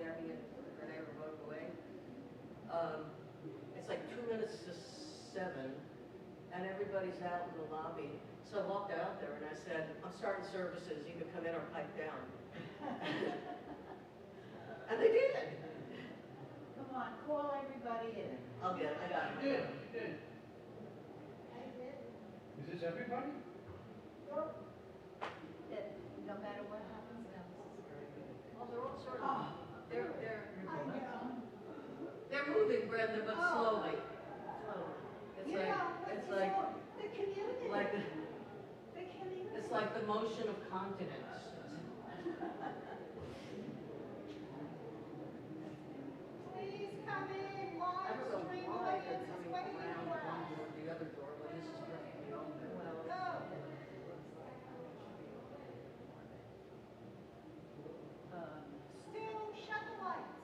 Debbie and Renee were both away. It's like 2 minutes to 7, and everybody's out in the lobby. So I walked out there and I said, I'm starting services, you can come in or pipe down. And they did. Come on, call everybody in. I'll get it, I got it. You did. Is this everybody? No matter what happens now. Oh, they're all sort of, they're I know. they're moving, Brenda, but slowly. You Slowly. know, It's like, the community. like, The community. it's like the motion of continents. Please come in, I live don't know stream why they're audience is coming waiting around for one us. door to the other door when this is perfectly open. Go. Still, shut the lights.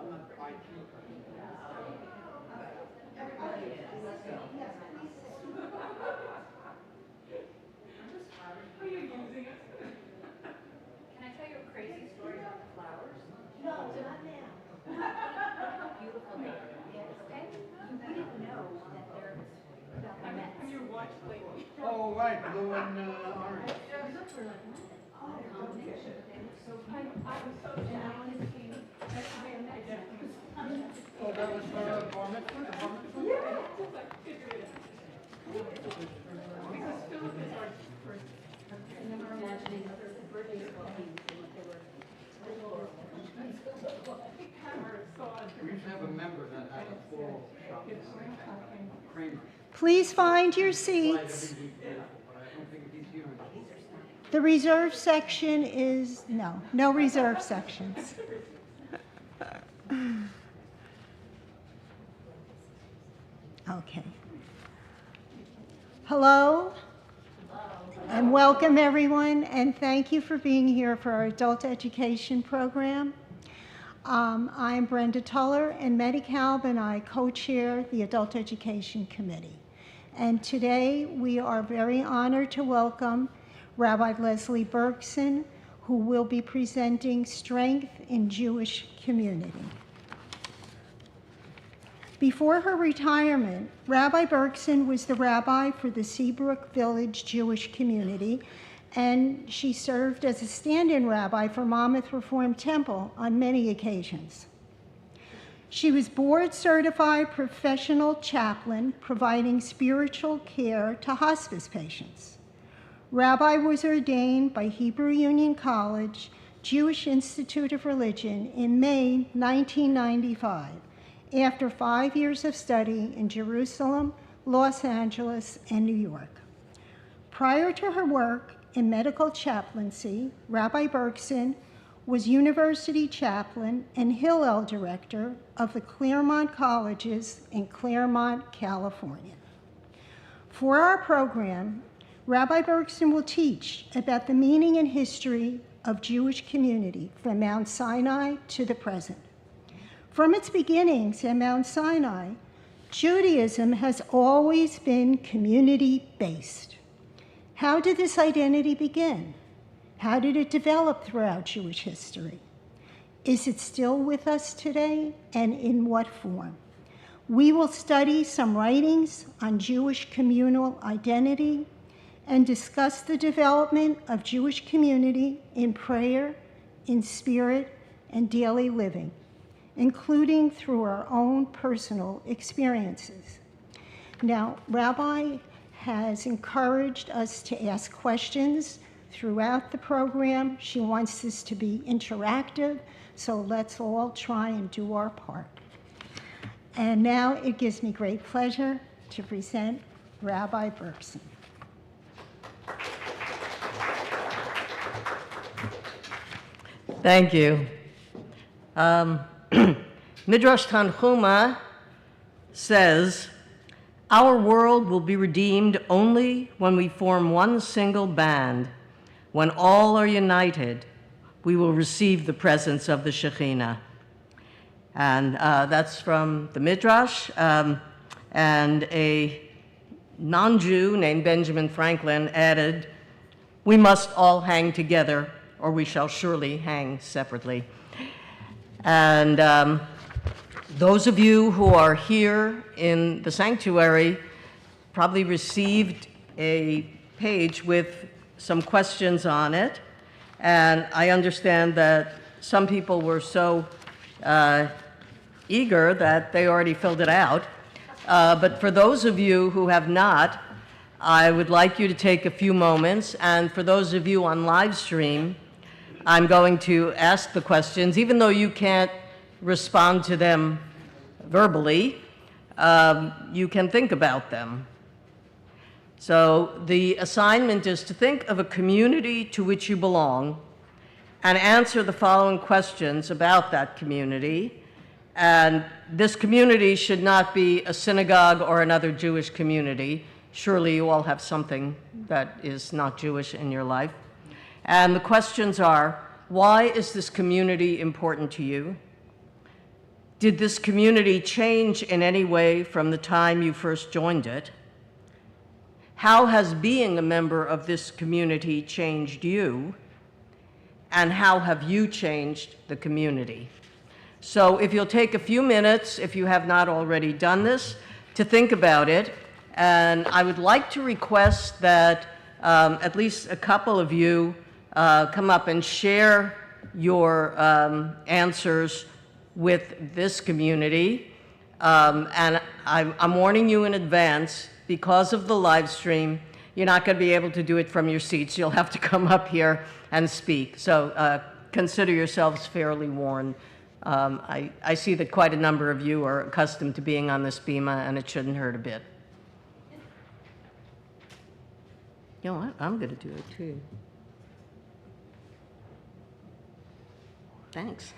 I'm not IT person. Everybody is. Yes, please sit. Are you using us? Can I tell you a crazy story about the flowers? No, not now. How beautiful they are. Okay? You wouldn't know that they're about the Mets. I'm your watch lady. Oh, right, blue and orange. They look for like, what? Oh, Combination. They look so I was so jealous. That's the way I did. Oh, that was for a bar mitzvah? A bar mitzvah? Just like figured it out. Because Philip is our first. I remember imagining other birthday cookies and what they were. Hammer saw it. We used to have a member that had a floral shop. Kramer. Please find your Right, I seats. think he's beautiful, but I don't think he's here anymore. The reserve section is, no reserve sections. Okay. Hello, and welcome everyone, and thank you for being here for our adult education program. I'm Brenda Tuller, and Medi-Calb and I co-chair the Adult Education Committee. And today we are very honored to welcome Rabbi Leslie Bergson, who will be presenting Strength in Jewish Community. Before her retirement, Rabbi Bergson was the rabbi for the Seabrook Village Jewish community, and she served as a stand-in rabbi for Monmouth Reformed Temple on many occasions. She was board-certified professional chaplain providing spiritual care to hospice patients. Rabbi was ordained by Hebrew Union College, Jewish Institute of Religion in May 1995, after 5 years of study in Jerusalem, Los Angeles, and New York. Prior to her work in medical chaplaincy, Rabbi Bergson was university chaplain and Hillel director of the Claremont Colleges in Claremont, California. For our program, Rabbi Bergson will teach about the meaning and history of Jewish community from Mount Sinai to the present. From its beginnings at Mount Sinai, Judaism has always been community-based. How did this identity begin? How did it develop throughout Jewish history? Is it still with us today, and in what form? We will study some writings on Jewish communal identity and discuss the development of Jewish community in prayer, in spirit, and daily living, including through our own personal experiences. Now, Rabbi has encouraged us to ask questions throughout the program. She wants this to be interactive, so let's all try and do our part. And now it gives me great pleasure to present Rabbi Bergson. Thank you. Midrash Tanchuma says, our world will be redeemed only when we form one single band. When all are united, we will receive the presence of the Shekhinah. And that's from the Midrash. And a non-Jew named Benjamin Franklin added, "We must all hang together, or we shall surely hang separately." And those of you who are here in the sanctuary probably received a page with some questions on it. And I understand that some people were so eager that they already filled it out. But for those of you who have not, I would like you to take a few moments. And for those of you on live stream, I'm going to ask the questions, even though you can't respond to them verbally, you can think about them. So the assignment is to think of a community to which you belong and answer the following questions about that community. And this community should not be a synagogue or another Jewish community. Surely you all have something that is not Jewish in your life. And the questions are, why is this community important to you? Did this community change in any way from the time you first joined it? How has being a member of this community changed you? And how have you changed the community? So if you'll take a few minutes, if you have not already done this, to think about it. And I would like to request that at least a couple of you come up and share your answers with this community. And I'm warning you in advance, because of the live stream, you're not going to be able to do it from your seats. You'll have to come up here and speak. So consider yourselves fairly warned. I see that quite a number of you are accustomed to being on this bima, and it shouldn't hurt a bit. You know what? I'm going to do it too. Thanks.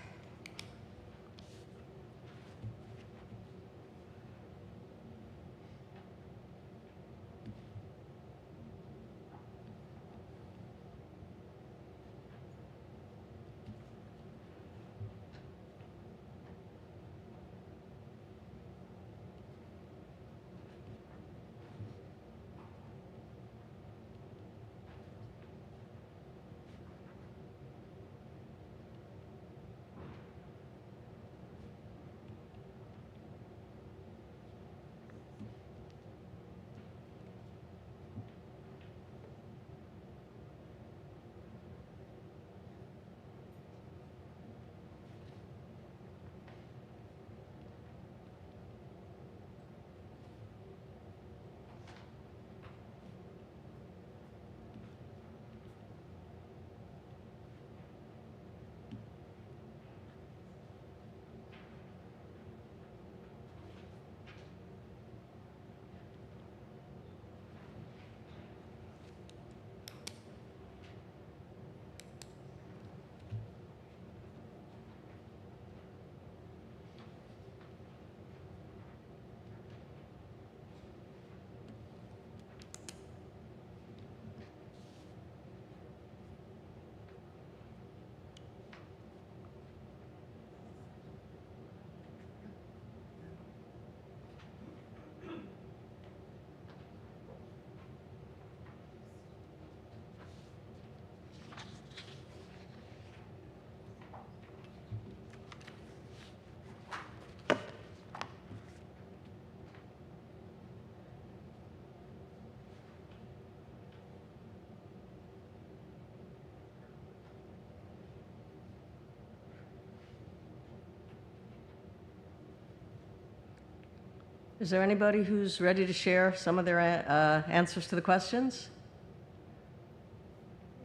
Is there anybody who's ready to share some of their answers to the questions?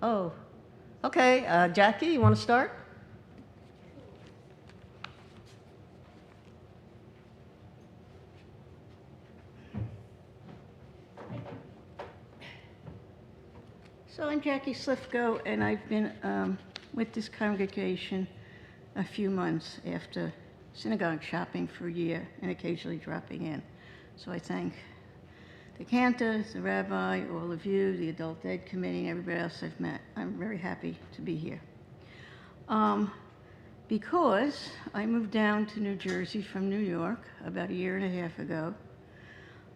Oh, okay. Jackie, you want to start? So I'm Jackie Slifko, and I've been with this congregation a few months after synagogue shopping for a year and occasionally dropping in. So I thank the cantors, the rabbi, all of you, the adult ed committee, and everybody else I've met. I'm very happy to be here. because I moved down to New Jersey from New York about 1.5 years ago.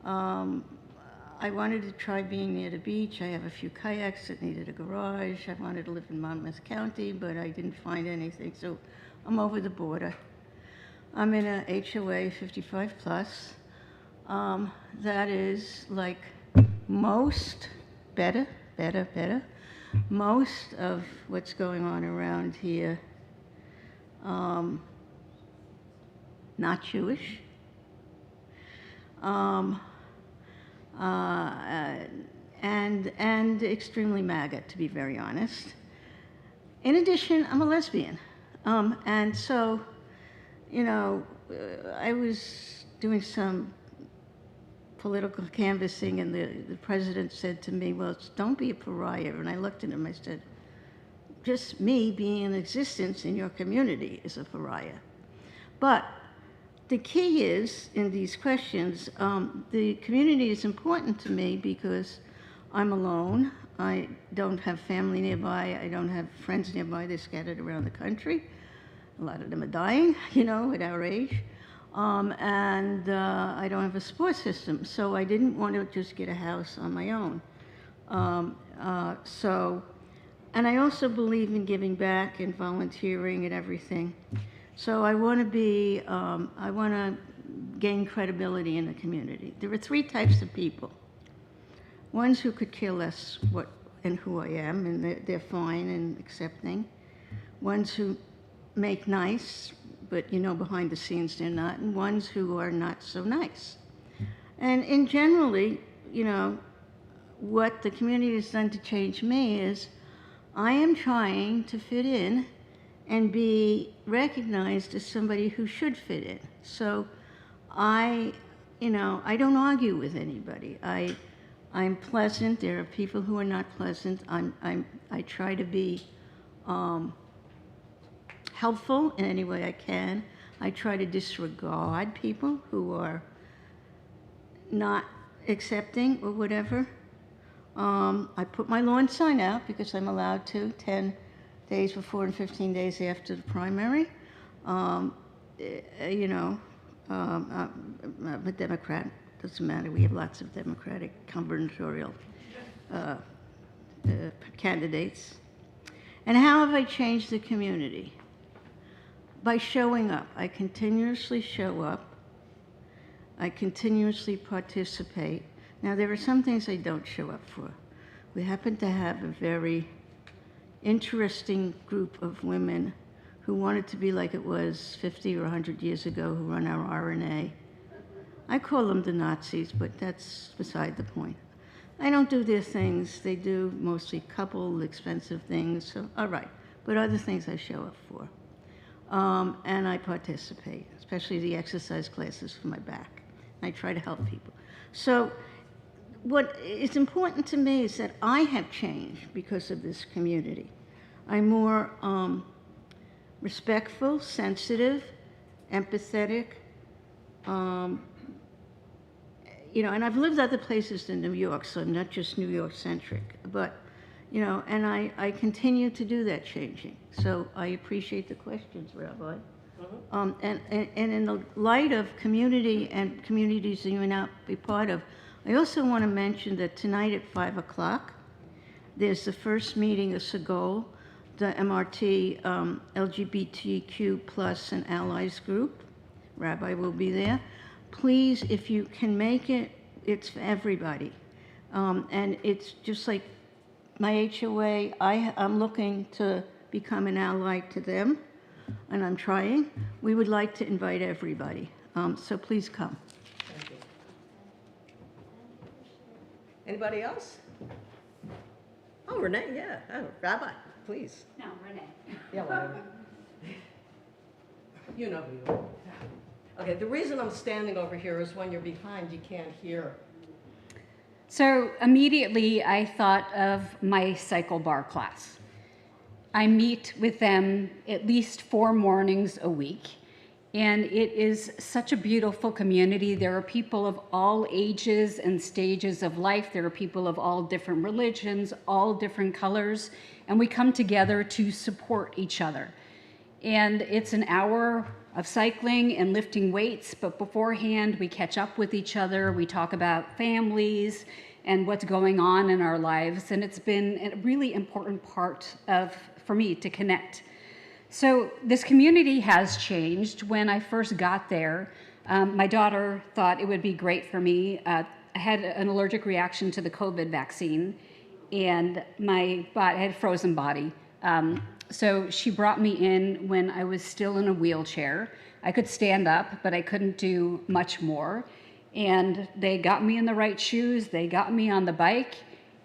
I wanted to try being near the beach. I have a few kayaks that needed a garage. I wanted to live in Monmouth County, but I didn't find anything, so I'm over the border. I'm in a HOA 55 plus. That is like most, better, most of what's going on around here, not Jewish. And extremely MAGA, to be very honest. In addition, I'm a lesbian. And so, you know, I was doing some political canvassing, and the president said to me, well, don't be a pariah. And I looked at him, I said, just me being in existence in your community is a pariah. But the key is, in these questions, the community is important to me because I'm alone. I don't have family nearby. I don't have friends nearby. They're scattered around the country. A lot of them are dying, you know, at our age. And I don't have a support system. So I didn't want to just get a house on my own. And I also believe in giving back and volunteering and everything. So I want to be, I want to gain credibility in the community. There are 3 types of people. Ones who could care less what and who I am, and they're fine and accepting. Ones who make nice, but you know, behind the scenes they're not. And ones who are not so nice. And in generally, you know, what the community has done to change me is I am trying to fit in and be recognized as somebody who should fit in. So I don't argue with anybody. I'm pleasant. There are people who are not pleasant. I try to be helpful in any way I can. I try to disregard people who are not accepting or whatever. I put my lawn sign out because I'm allowed to 10 days before and 15 days after the primary. I'm a Democrat. Doesn't matter. We have lots of Democratic gubernatorial candidates. And how have I changed the community? By showing up. I continuously show up. I continuously participate. Now, there are some things I don't show up for. We happen to have a very interesting group of women who wanted to be like it was 50 or 100 years ago, who run our RNA. I call them the Nazis, but that's beside the point. I don't do their things. They do mostly couple, expensive things, so all right. But other things I show up for. And I participate, especially the exercise classes for my back. I try to help people. So what is important to me is that I have changed because of this community. I'm more respectful, sensitive, empathetic, and I've lived other places than New York, so I'm not just New York centric, but, and I continue to do that changing. So I appreciate the questions, Rabbi. And in the light of community and communities that you may not be part of, I also want to mention that tonight at 5 o'clock, there's the first meeting of SAGOL, the MRT LGBTQ plus and allies group. Rabbi will be there. Please, if you can make it, it's for everybody. And it's just like my HOA, I'm looking to become an ally to them, and I'm trying. We would like to invite everybody, so please come. Thank you. Anybody else? Oh, Renee, yeah. Oh, Rabbi, please. No, Renee. Yeah, whatever. You know who you are. Okay, the reason I'm standing over here is when you're behind, you can't hear. So immediately I thought of my cycle bar class. I meet with them at least 4 mornings a week, and it is such a beautiful community. There are people of all ages and stages of life. There are people of all different religions, all different colors, and we come together to support each other. And it's an hour of cycling and lifting weights, but beforehand we catch up with each other, we talk about families and what's going on in our lives, and it's been a really important part for me to connect. So this community has changed. When I first got there, my daughter thought it would be great for me. I had an allergic reaction to the COVID vaccine, and I had a frozen body. So she brought me in when I was still in a wheelchair. I could stand up, but I couldn't do much more. And they got me in the right shoes, they got me on the bike,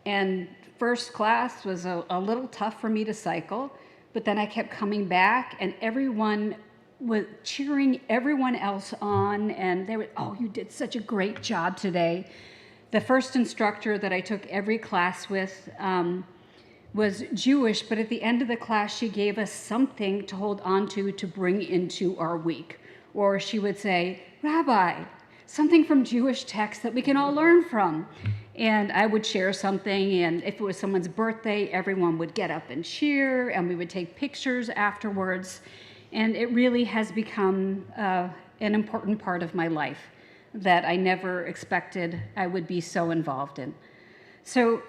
and first class was a little tough for me to cycle, but then I kept coming back, and everyone was cheering everyone else on, and they were, "Oh, you did such a great job today." The first instructor that I took every class with was Jewish, but at the end of the class, she gave us something to hold on to bring into our week. Or she would say, "Rabbi, something from Jewish text that we can all learn from." And I would share something, and if it was someone's birthday, everyone would get up and cheer, and we would take pictures afterwards. And it really has become an important part of my life that I never expected I would be so involved in. So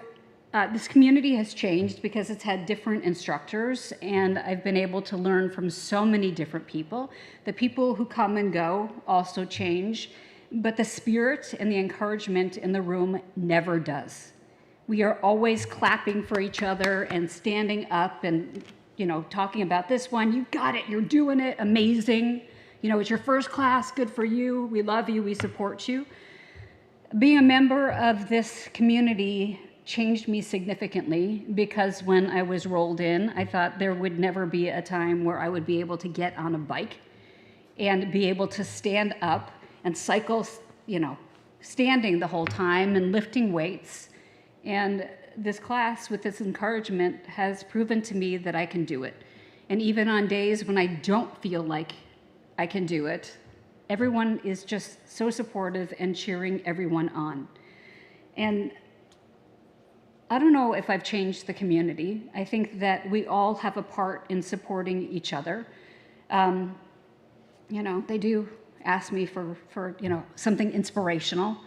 this community has changed because it's had different instructors, and I've been able to learn from so many different people. The people who come and go also change, but the spirit and the encouragement in the room never does. We are always clapping for each other and standing up and, talking about this one. "You got it, you're doing it, amazing. It's your first class, good for you. We love you, we support you." Being a member of this community changed me significantly because when I was rolled in, I thought there would never be a time where I would be able to get on a bike and be able to stand up and cycle, standing the whole time and lifting weights. And this class with this encouragement has proven to me that I can do it. And even on days when I don't feel like I can do it, everyone is just so supportive and cheering everyone on. And I don't know if I've changed the community. I think that we all have a part in supporting each other. They do ask me for something inspirational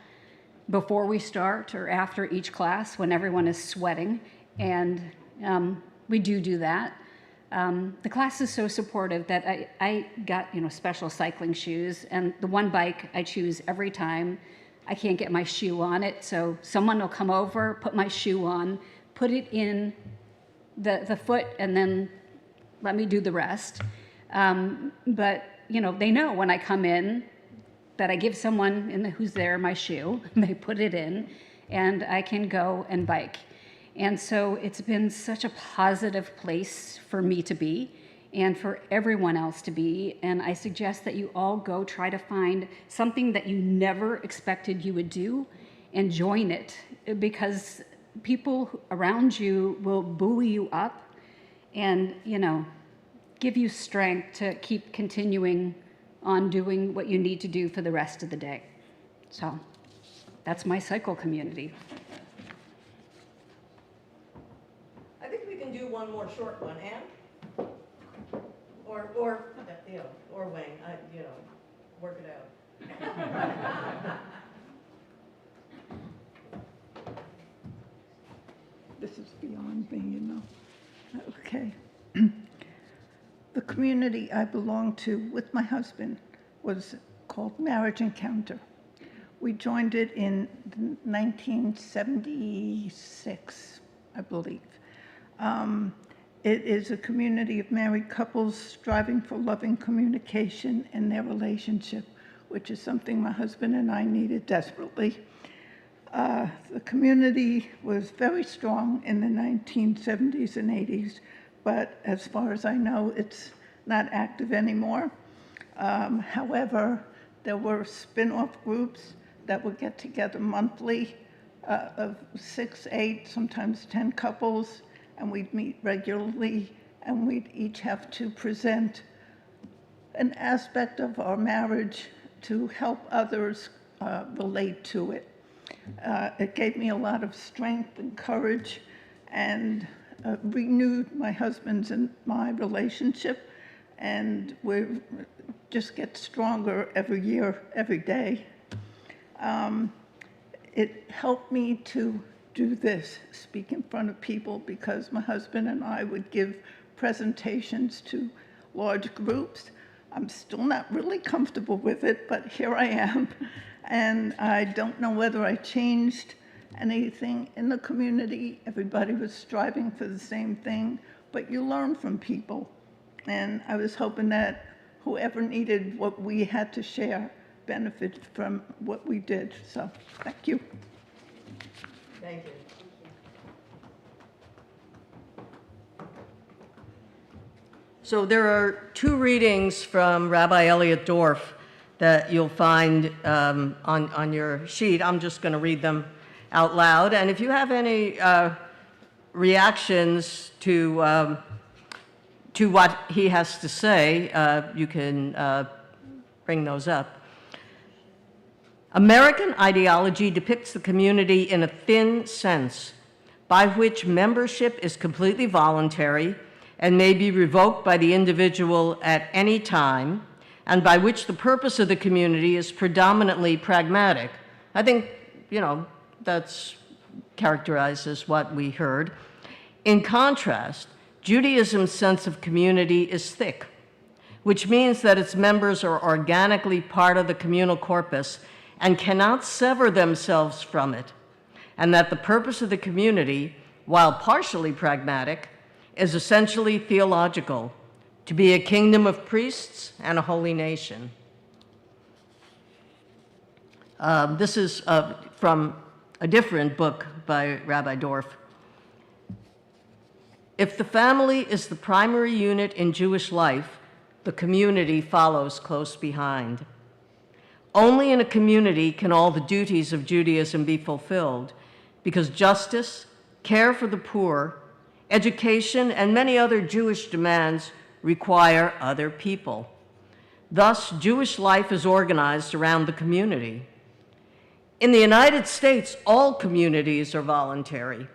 before we start or after each class when everyone is sweating, and we do that. The class is so supportive that I got special cycling shoes, and the one bike I choose every time. I can't get my shoe on it, so someone will come over, put my shoe on, put it in the foot, and then let me do the rest. But they know when I come in that I give someone who's there my shoe, they put it in, and I can go and bike. And so it's been such a positive place for me to be and for everyone else to be. And I suggest that you all go try to find something that you never expected you would do and join it, because people around you will buoy you up and, give you strength to keep continuing on doing what you need to do for the rest of the day. So that's my cycle community. I think we can do one more short one, Anne? Or Wayne, work it out. This is beyond me, Okay. The community I belonged to with my husband was called Marriage Encounter. We joined it in 1976, I believe. It is a community of married couples striving for loving communication in their relationship, which is something my husband and I needed desperately. The community was very strong in the 1970s and 80s, but as far as I know, it's not active anymore. However, there were spin-off groups that would get together monthly of 6, 8, sometimes 10 couples, and we'd meet regularly, and we'd each have to present an aspect of our marriage to help others relate to it. It gave me a lot of strength and courage, and renewed my husband's and my relationship, and we just get stronger every year, every day. It helped me to do this, speak in front of people, because my husband and I would give presentations to large groups. I'm still not really comfortable with it, but here I am. And I don't know whether I changed anything in the community. Everybody was striving for the same thing, but you learn from people. And I was hoping that whoever needed what we had to share benefited from what we did. So, thank you. Thank you. So there are two readings from Rabbi Elliot Dorff that you'll find on your sheet. I'm just going to read them out loud. And if you have any reactions to what he has to say, you can bring those up. American ideology depicts the community in a thin sense, by which membership is completely voluntary and may be revoked by the individual at any time, and by which the purpose of the community is predominantly pragmatic. I think, that's characterized as what we heard. In contrast, Judaism's sense of community is thick, which means that its members are organically part of the communal corpus and cannot sever themselves from it, and that the purpose of the community, while partially pragmatic, is essentially theological, to be a kingdom of priests and a holy nation. This is from a different book by Rabbi Dorff. If the family is the primary unit in Jewish life, the community follows close behind. Only in a community can all the duties of Judaism be fulfilled, because justice, care for the poor, education, and many other Jewish demands require other people. Thus, Jewish life is organized around the community. In the United States, all communities are voluntary.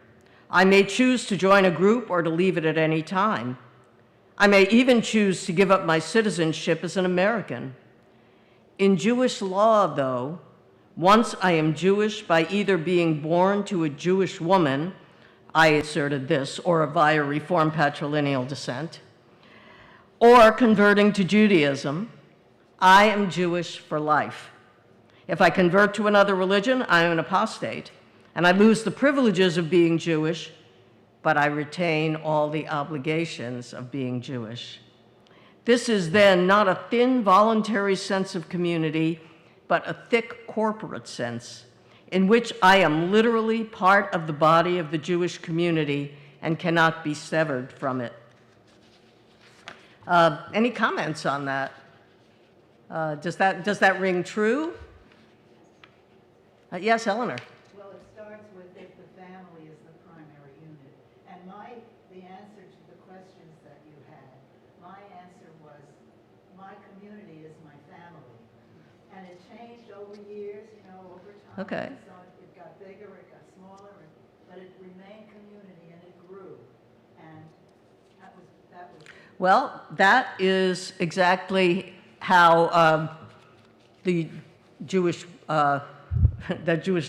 I may choose to join a group or to leave it at any time. I may even choose to give up my citizenship as an American. In Jewish law, though, once I am Jewish by either being born to a Jewish woman, I asserted this, or via Reformed patrilineal descent, or converting to Judaism, I am Jewish for life. If I convert to another religion, I am an apostate, and I lose the privileges of being Jewish, but I retain all the obligations of being Jewish. This is then not a thin, voluntary sense of community, but a thick corporate sense, in which I am literally part of the body of the Jewish community and cannot be severed from it. Any comments on that? Does that ring true? Yes, Eleanor. Well, it starts with if the family is the primary unit. And the answer to the questions that you had, my answer was, my community is my family. And it changed over years, over time. Okay. So it got bigger, it got smaller, but it remained community and it grew. And that was. Well, that is exactly how the Jewish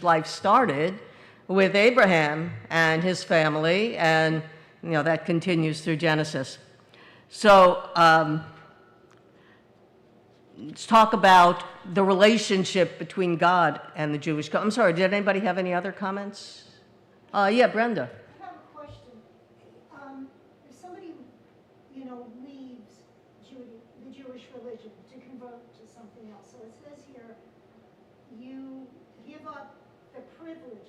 life started, with Abraham and his family, and that continues through Genesis. So let's talk about the relationship between God and the Jewish. I'm sorry, did anybody have any other comments? Yeah, Brenda. I have a question. If somebody, leaves the Jewish religion to convert to something else, so it says here, you give up the privileges,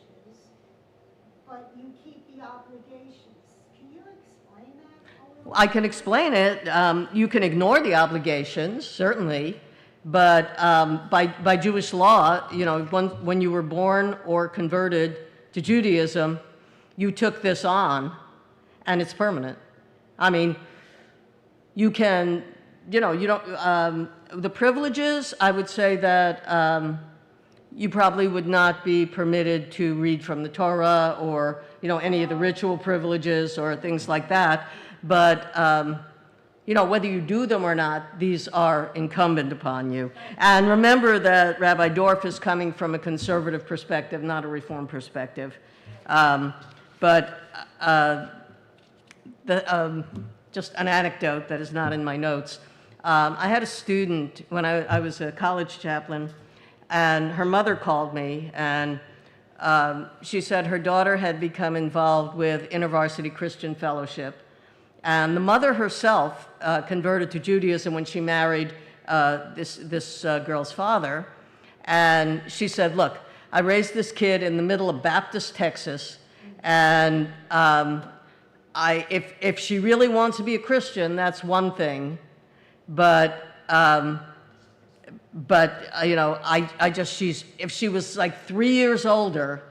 but you keep the obligations. Can you explain that a little? I can explain it. You can ignore the obligations, certainly, but by Jewish law, when you were born or converted to Judaism, you took this on, and it's permanent. I mean, you can, you don't, the privileges, I would say that you probably would not be permitted to read from the Torah or, any of the ritual privileges or things like that. But, whether you do them or not, these are incumbent upon you. And remember that Rabbi Dorff is coming from a conservative perspective, not a reform perspective. Just an anecdote that is not in my notes. I had a student when I was a college chaplain, and her mother called me, and she said her daughter had become involved with InterVarsity Christian Fellowship. And the mother herself converted to Judaism when she married this girl's father. And she said, look, I raised this kid in the middle of Baptist Texas, and if she really wants to be a Christian, that's one thing. But if she was like 3 years older,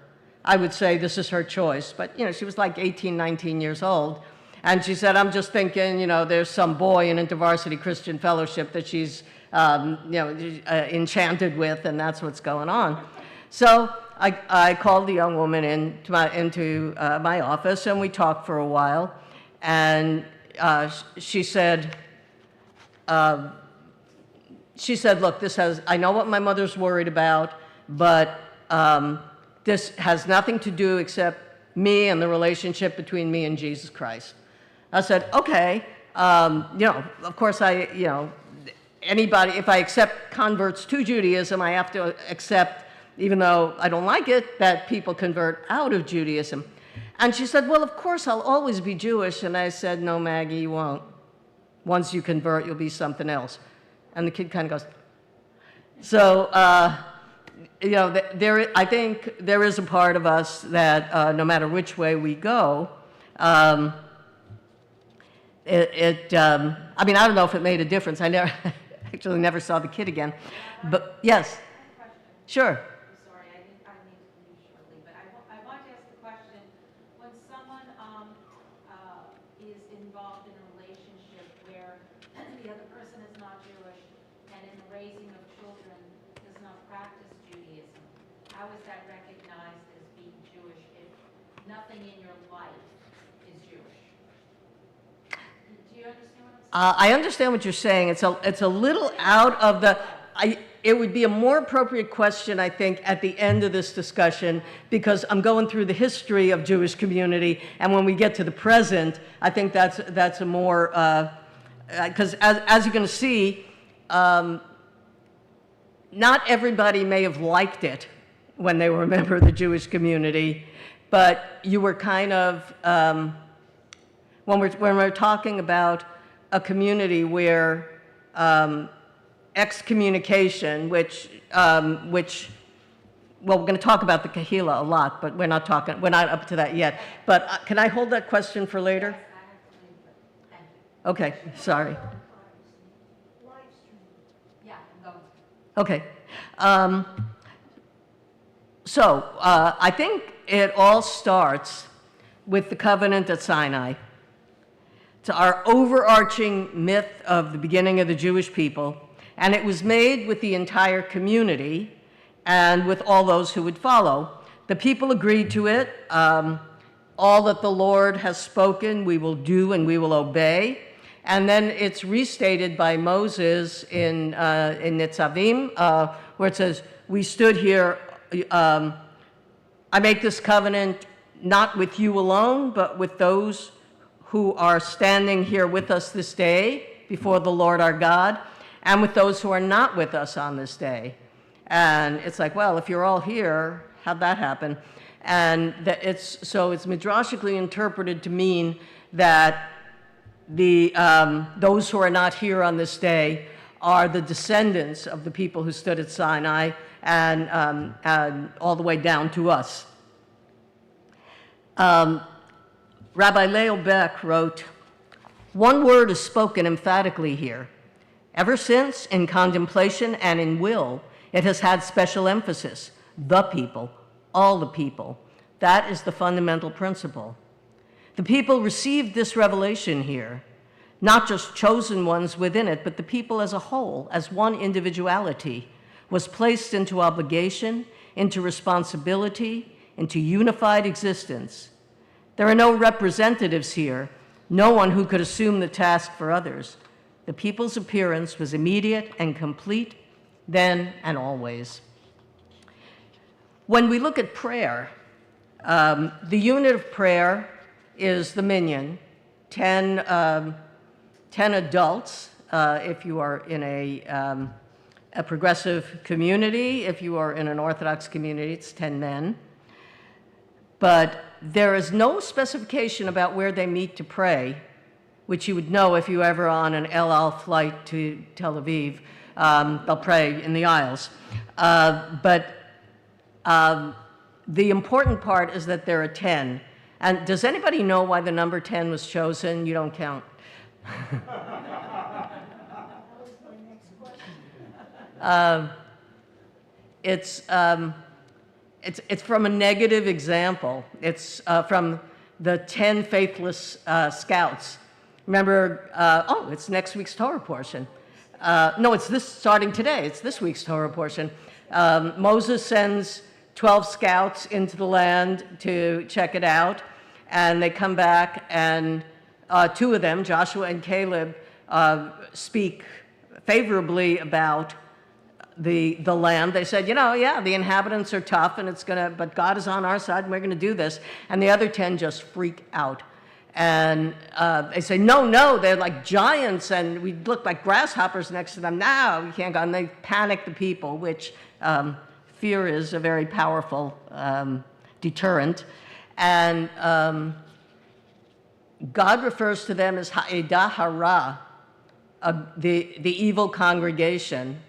I would say this is her choice. But, she was like 18, 19 years old. And she said, I'm just thinking, there's some boy in InterVarsity Christian Fellowship that she's, enchanted with, and that's what's going on. So I called the young woman into my office, and we talked for a while. And she said, look, I know what my mother's worried about, but this has nothing to do except me and the relationship between me and Jesus Christ. I said, okay, of course anybody, if I accept converts to Judaism, I have to accept, even though I don't like it, that people convert out of Judaism. And she said, well, of course I'll always be Jewish. And I said, no, Maggie, you won't. Once you convert, you'll be something else. And the kid kind of goes, so, I think there is a part of us that no matter which way we go, I don't know if it made a difference. I actually never saw the kid again. But yes. Sure. I'm sorry, I need to leave shortly, but I want to ask the question, when someone is involved in a relationship where the other person is not Jewish and in the raising of children does not practice Judaism, how is that recognized as being Jewish if nothing in your life is Jewish? Do you understand what I'm saying? I understand what you're saying. It's a little out of the. It would be a more appropriate question, I think, at the end of this discussion, because I'm going through the history of Jewish community, and when we get to the present, I think that's a more, because as you're going to see, not everybody may have liked it when they were a member of the Jewish community, but you were kind of, when we're talking about a community where excommunication, which well, we're going to talk about the Kahila a lot, but we're not up to that yet. But can I hold that question for later? Okay, sorry. Yeah, I'm going. Okay. So I think it all starts with the covenant at Sinai. It's our overarching myth of the beginning of the Jewish people, and it was made with the entire community and with all those who would follow. The people agreed to it. All that the Lord has spoken, we will do and we will obey. And then it's restated by Moses in Nitzavim, where it says, we stood here, I make this covenant not with you alone, but with those who are standing here with us this day before the Lord our God, and with those who are not with us on this day. And it's like, well, if you're all here, how'd that happen? And it's midrashically interpreted to mean that those who are not here on this day are the descendants of the people who stood at Sinai and all the way down to us. Rabbi Leo Beck wrote, one word is spoken emphatically here. Ever since, in contemplation and in will, it has had special emphasis. The people, all the people. That is the fundamental principle. The people received this revelation here, not just chosen ones within it, but the people as a whole, as one individuality, was placed into obligation, into responsibility, into unified existence. There are no representatives here, no one who could assume the task for others. The people's appearance was immediate and complete, then and always. When we look at prayer, the unit of prayer is the minyan, 10 adults if you are in a progressive community. If you are in an Orthodox community, it's 10 men. But there is no specification about where they meet to pray, which you would know if you were ever on an El Al flight to Tel Aviv. They'll pray in the aisles. But the important part is that there are 10. And does anybody know why the number 10 was chosen? You don't count. It's from a negative example. It's from the 10 faithless scouts. Remember, it's next week's Torah portion. No, it's starting today. It's this week's Torah portion. Moses sends 12 scouts into the land to check it out, and they come back, and two of them, Joshua and Caleb, speak favorably about the land. They said, the inhabitants are tough, and but God is on our side, and we're gonna do this. And the other 10 just freak out. And they say, no, they're like giants, and we look like grasshoppers next to them. No, we can't go. And they panic the people, which fear is a very powerful deterrent. And God refers to them as ha'edah hara, the evil congregation.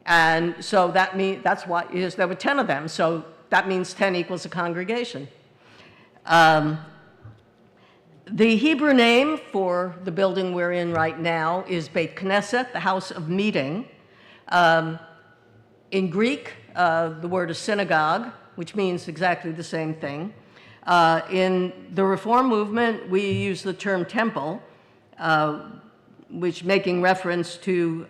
And so that's why there were 10 of them. So that means 10 equals a congregation. The Hebrew name for the building we're in right now is Beit Knesset, the house of meeting. In Greek, the word is synagogue, which means exactly the same thing. In the Reform movement, we use the term temple, which making reference to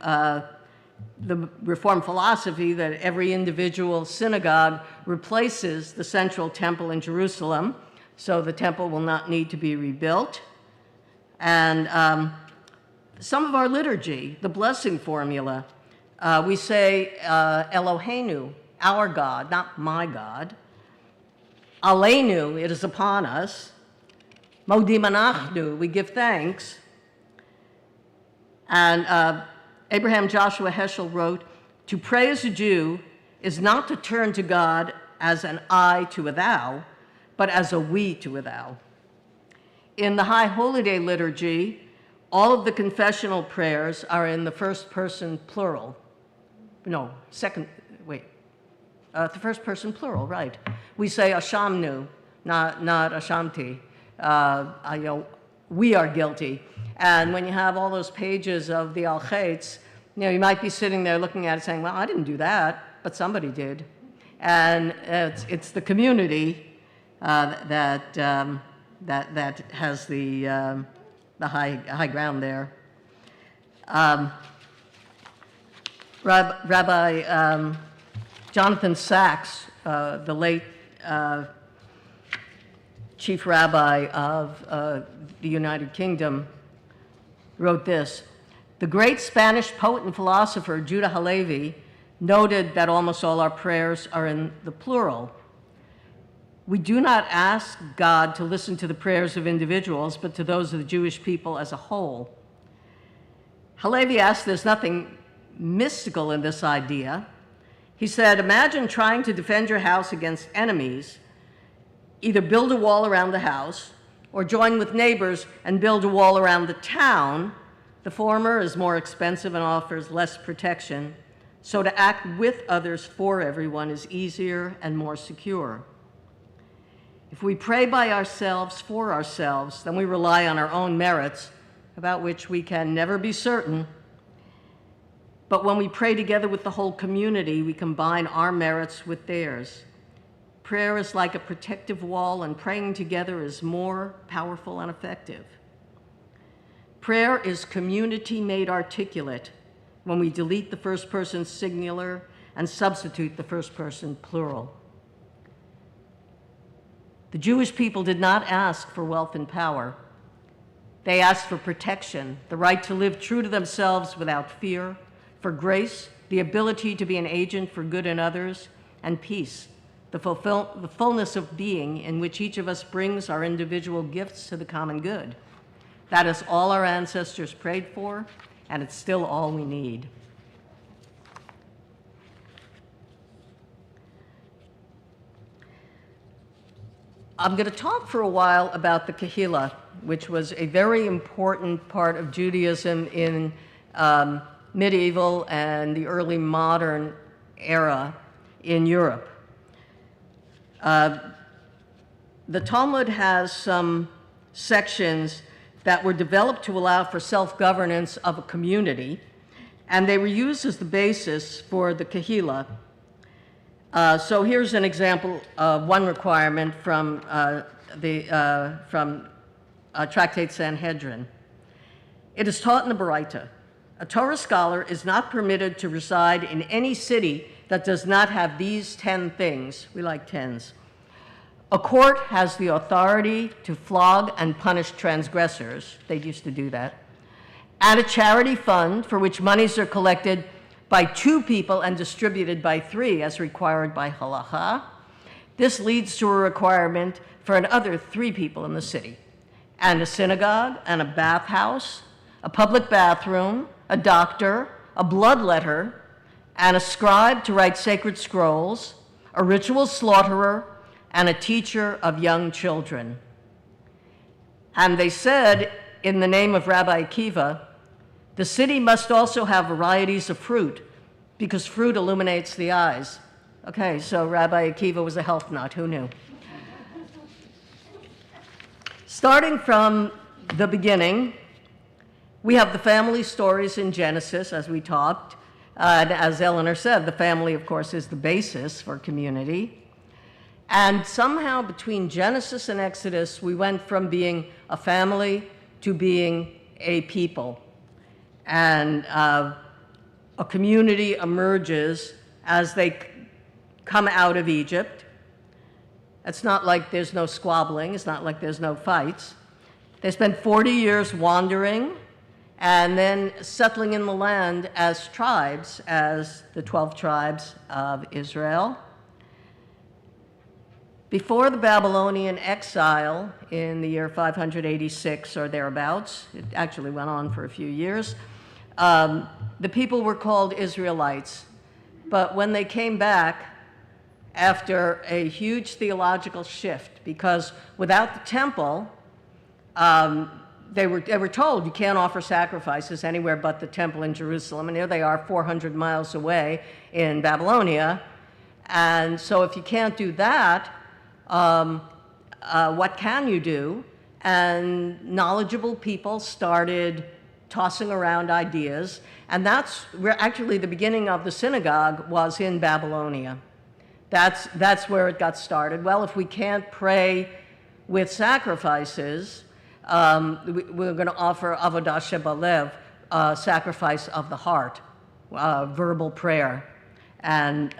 the Reform philosophy that every individual synagogue replaces the central temple in Jerusalem, so the temple will not need to be rebuilt. And some of our liturgy, the blessing formula, we say Eloheinu, our God, not my God. Aleinu, it is upon us. Modim anachnu, we give thanks. And Abraham Joshua Heschel wrote, to pray as a Jew is not to turn to God as an I to a thou, but as a we to a thou. In the High Holy Day liturgy, all of the confessional prayers are in the first person plural. No, the first person plural, right. We say Ashamnu, not Ashamti. We are guilty. And when you have all those pages of the Al-Chaitz, you might be sitting there looking at it saying, well, I didn't do that, but somebody did. And it's the community that has the high ground there. Rabbi Jonathan Sachs, the late chief rabbi of the United Kingdom, wrote this. The great Spanish poet and philosopher Judah Halevi noted that almost all our prayers are in the plural. We do not ask God to listen to the prayers of individuals, but to those of the Jewish people as a whole. Halevi asked, there's nothing mystical in this idea. He said, imagine trying to defend your house against enemies. Either build a wall around the house or join with neighbors and build a wall around the town. The former is more expensive and offers less protection. So to act with others for everyone is easier and more secure. If we pray by ourselves for ourselves, then we rely on our own merits, about which we can never be certain. But when we pray together with the whole community, we combine our merits with theirs. Prayer is like a protective wall, and praying together is more powerful and effective. Prayer is community made articulate when we delete the first person singular and substitute the first person plural. The Jewish people did not ask for wealth and power. They asked for protection, the right to live true to themselves without fear, for grace, the ability to be an agent for good in others, and peace, the fullness of being in which each of us brings our individual gifts to the common good. That is all our ancestors prayed for, and it's still all we need. I'm going to talk for a while about the Kehillah, which was a very important part of Judaism in medieval and the early modern era in Europe. The Talmud has some sections that were developed to allow for self-governance of a community, and they were used as the basis for the Kehillah. So here's an example of one requirement from Tractate Sanhedrin. It is taught in the Baraita. A Torah scholar is not permitted to reside in any city that does not have these 10 things. We like 10s. A court has the authority to flog and punish transgressors. They used to do that. And a charity fund for which monies are collected by 2 people and distributed by 3 as required by halacha. This leads to a requirement for another 3 people in the city. And a synagogue and a bathhouse, a public bathroom, a doctor, a bloodletter, and a scribe to write sacred scrolls, a ritual slaughterer, and a teacher of young children. And they said, in the name of Rabbi Akiva, the city must also have varieties of fruit, because fruit illuminates the eyes. Okay, so Rabbi Akiva was a health nut, who knew? Starting from the beginning, we have the family stories in Genesis, as we talked. And as Eleanor said, the family, of course, is the basis for community. And somehow between Genesis and Exodus, we went from being a family to being a people. And a community emerges as they come out of Egypt. It's not like there's no squabbling. It's not like there's no fights. They spent 40 years wandering and then settling in the land as tribes, as the 12 tribes of Israel. Before the Babylonian exile in the year 586 or thereabouts, it actually went on for a few years, the people were called Israelites. But when they came back, after a huge theological shift, because without the temple, they were told you can't offer sacrifices anywhere but the temple in Jerusalem, and here they are 400 miles away in Babylonia. And so if you can't do that, what can you do? And knowledgeable people started tossing around ideas, and that's where actually the beginning of the synagogue was in Babylonia. That's where it got started. Well, if we can't pray with sacrifices, we're going to offer avodah shebalev, sacrifice of the heart, verbal prayer. And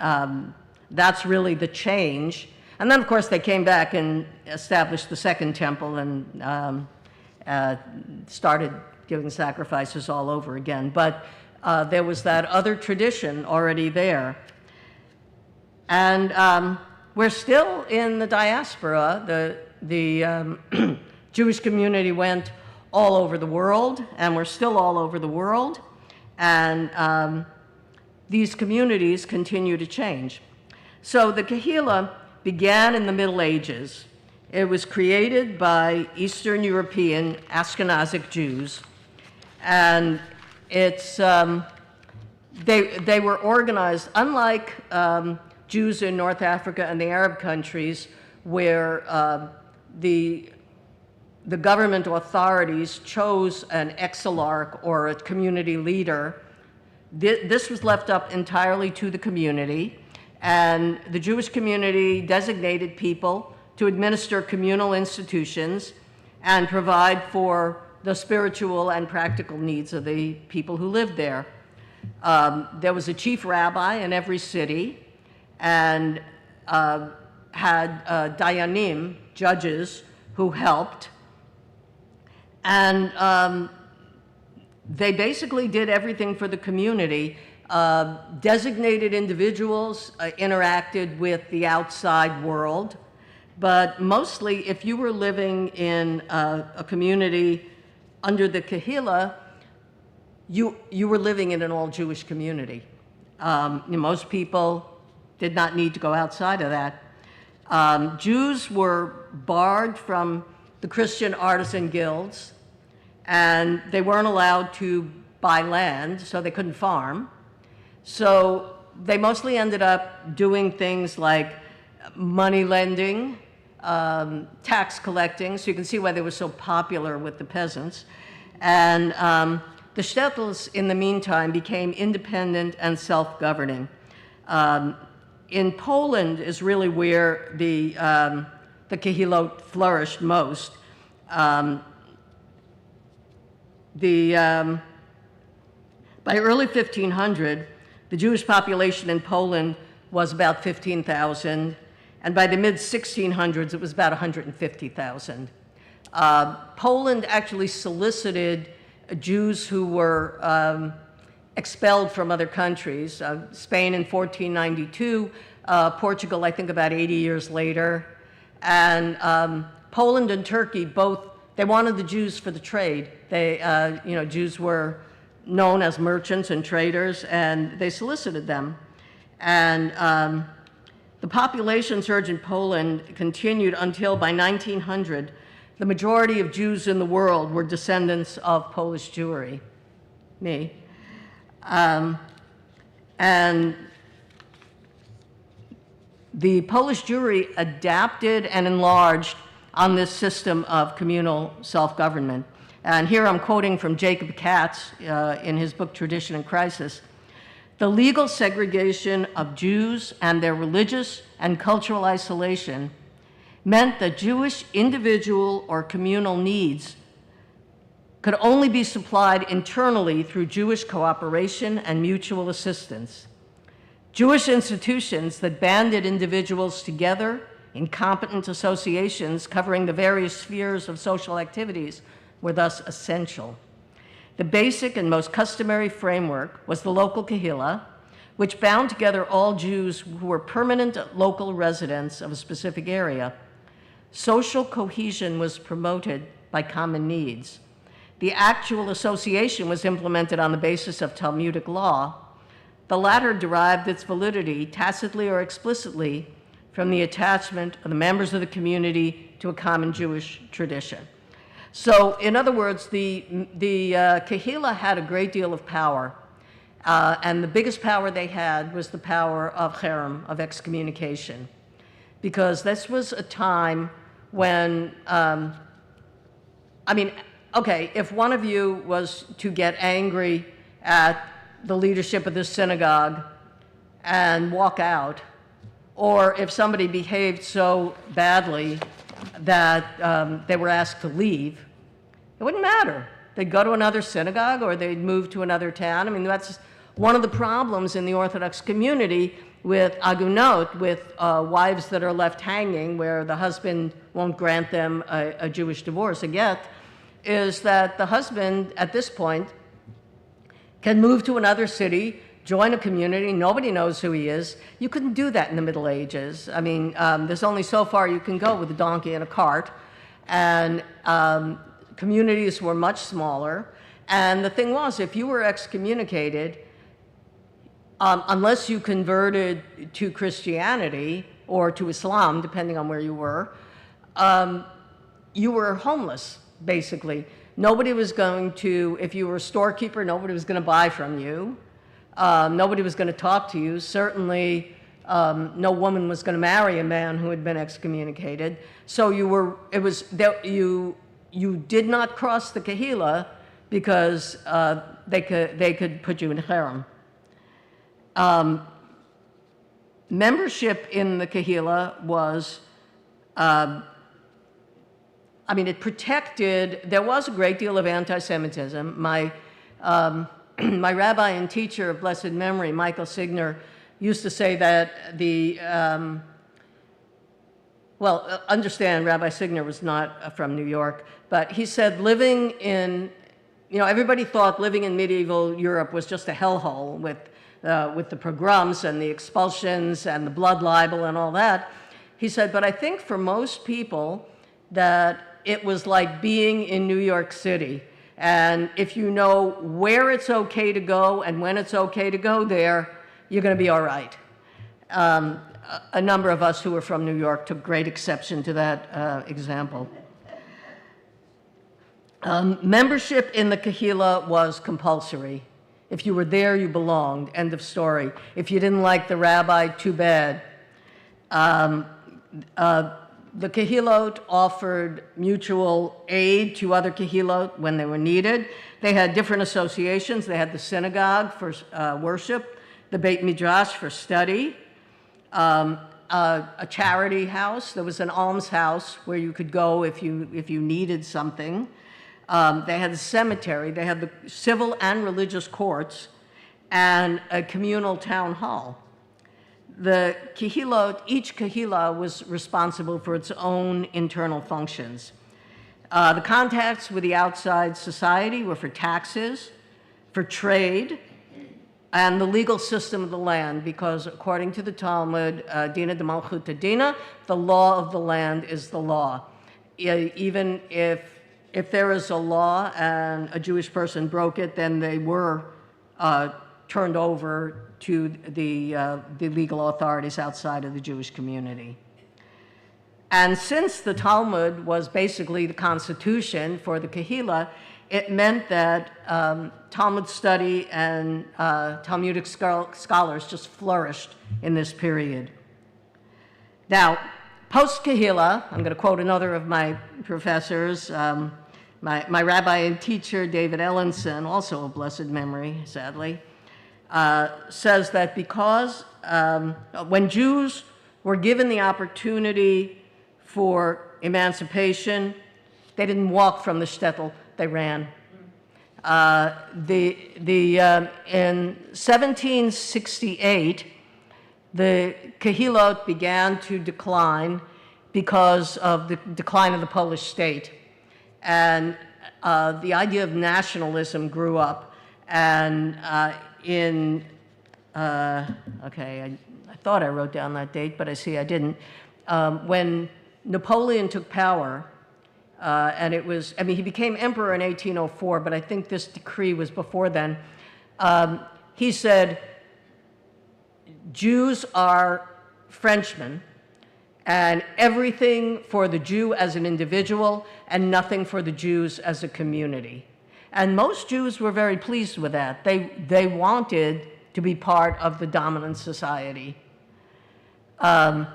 that's really the change. And then, of course, they came back and established the second temple and started giving sacrifices all over again. But there was that other tradition already there. And we're still in the diaspora. The Jewish community went all over the world, and we're still all over the world. And these communities continue to change. So the Kehillah began in the Middle Ages. It was created by Eastern European Ashkenazic Jews. And it's, they were organized, unlike Jews in North Africa and the Arab countries, where the government authorities chose an exilarch or a community leader. This was left up entirely to the community, and the Jewish community designated people to administer communal institutions and provide for the spiritual and practical needs of the people who lived there. There was a chief rabbi in every city, and had dayanim, judges, who helped. And they basically did everything for the community. Designated individuals interacted with the outside world, but mostly if you were living in a community under the Kehillah, you were living in an all-Jewish community. Most people did not need to go outside of that. Jews were barred from the Christian artisan guilds, and they weren't allowed to buy land, so they couldn't farm. So they mostly ended up doing things like money lending, tax collecting, so you can see why they were so popular with the peasants. And the shtetls, in the meantime, became independent and self-governing. In Poland is really where the Kehillot flourished most. By early 1500, the Jewish population in Poland was about 15,000, and by the mid-1600s, it was about 150,000. Poland actually solicited Jews who were expelled from other countries. Spain in 1492, Portugal, I think, about 80 years later. And Poland and Turkey both, they wanted the Jews for the trade. Jews were known as merchants and traders, and they solicited them. And the population surge in Poland continued until by 1900, the majority of Jews in the world were descendants of Polish Jewry, me. And the Polish Jewry adapted and enlarged on this system of communal self-government. And here I'm quoting from Jacob Katz in his book, Tradition and Crisis. The legal segregation of Jews and their religious and cultural isolation meant that Jewish individual or communal needs could only be supplied internally through Jewish cooperation and mutual assistance. Jewish institutions that banded individuals together in competent associations covering the various spheres of social activities were thus essential. The basic and most customary framework was the local Kehillah, which bound together all Jews who were permanent local residents of a specific area. Social cohesion was promoted by common needs. The actual association was implemented on the basis of Talmudic law. The latter derived its validity, tacitly or explicitly, from the attachment of the members of the community to a common Jewish tradition. So, in other words, the Kehillah had a great deal of power, and the biggest power they had was the power of cherem, of excommunication, because this was a time when, if one of you was to get angry at the leadership of this synagogue and walk out, or if somebody behaved so badly that they were asked to leave, it wouldn't matter. They'd go to another synagogue or they'd move to another town. I mean, that's one of the problems in the Orthodox community with agunot, with wives that are left hanging where the husband won't grant them a Jewish divorce, a get, is that the husband at this point can move to another city, join a community, nobody knows who he is. You couldn't do that in the Middle Ages. I mean, there's only so far you can go with a donkey and a cart, and communities were much smaller. And the thing was, if you were excommunicated, unless you converted to Christianity or to Islam, depending on where you were homeless, basically. Nobody was going to, if you were a storekeeper, nobody was going to buy from you. Nobody was going to talk to you. Certainly, no woman was going to marry a man who had been excommunicated. So you did not cross the Kehillah because they could put you in cherem. Membership in the Kehillah was, it protected, there was a great deal of anti-Semitism. My rabbi and teacher of blessed memory, Michael Signer, used to say that well, understand, Rabbi Signer was not from New York, but he said living in, everybody thought living in medieval Europe was just a hellhole with the pogroms and the expulsions and the blood libel and all that. He said, but I think for most people that it was like being in New York City. And if you know where it's okay to go and when it's okay to go there, you're going to be all right. A number of us who were from New York took great exception to that example. Membership in the Kehillah was compulsory. If you were there, you belonged. End of story. If you didn't like the rabbi, too bad. The Kehillot offered mutual aid to other Kehillot when they were needed. They had different associations. They had the synagogue for worship, the Beit Midrash for study, a charity house. There was an alms house where you could go if you needed something. They had the cemetery. They had the civil and religious courts and a communal town hall. The Kehillot, each Kehillah was responsible for its own internal functions. The contacts with the outside society were for taxes, for trade, and the legal system of the land, because according to the Talmud, Dina de Malchuta Dina, the law of the land is the law. Even if there is a law and a Jewish person broke it, then they were turned over to the legal authorities outside of the Jewish community. And since the Talmud was basically the constitution for the Kehillah, it meant that Talmud study and Talmudic scholars just flourished in this period. Now, post-Kehillah, I'm going to quote another of my professors, my rabbi and teacher, David Ellenson, also of blessed memory, sadly, says that because when Jews were given the opportunity for emancipation, they didn't walk from the shtetl, they ran. In 1768, the Kehillot began to decline because of the decline of the Polish state. And the idea of nationalism grew up. And I thought I wrote down that date, but I see I didn't. When Napoleon took power, and he became emperor in 1804, but I think this decree was before then. He said, Jews are Frenchmen, and everything for the Jew as an individual, and nothing for the Jews as a community. And most Jews were very pleased with that. They wanted to be part of the dominant society. Up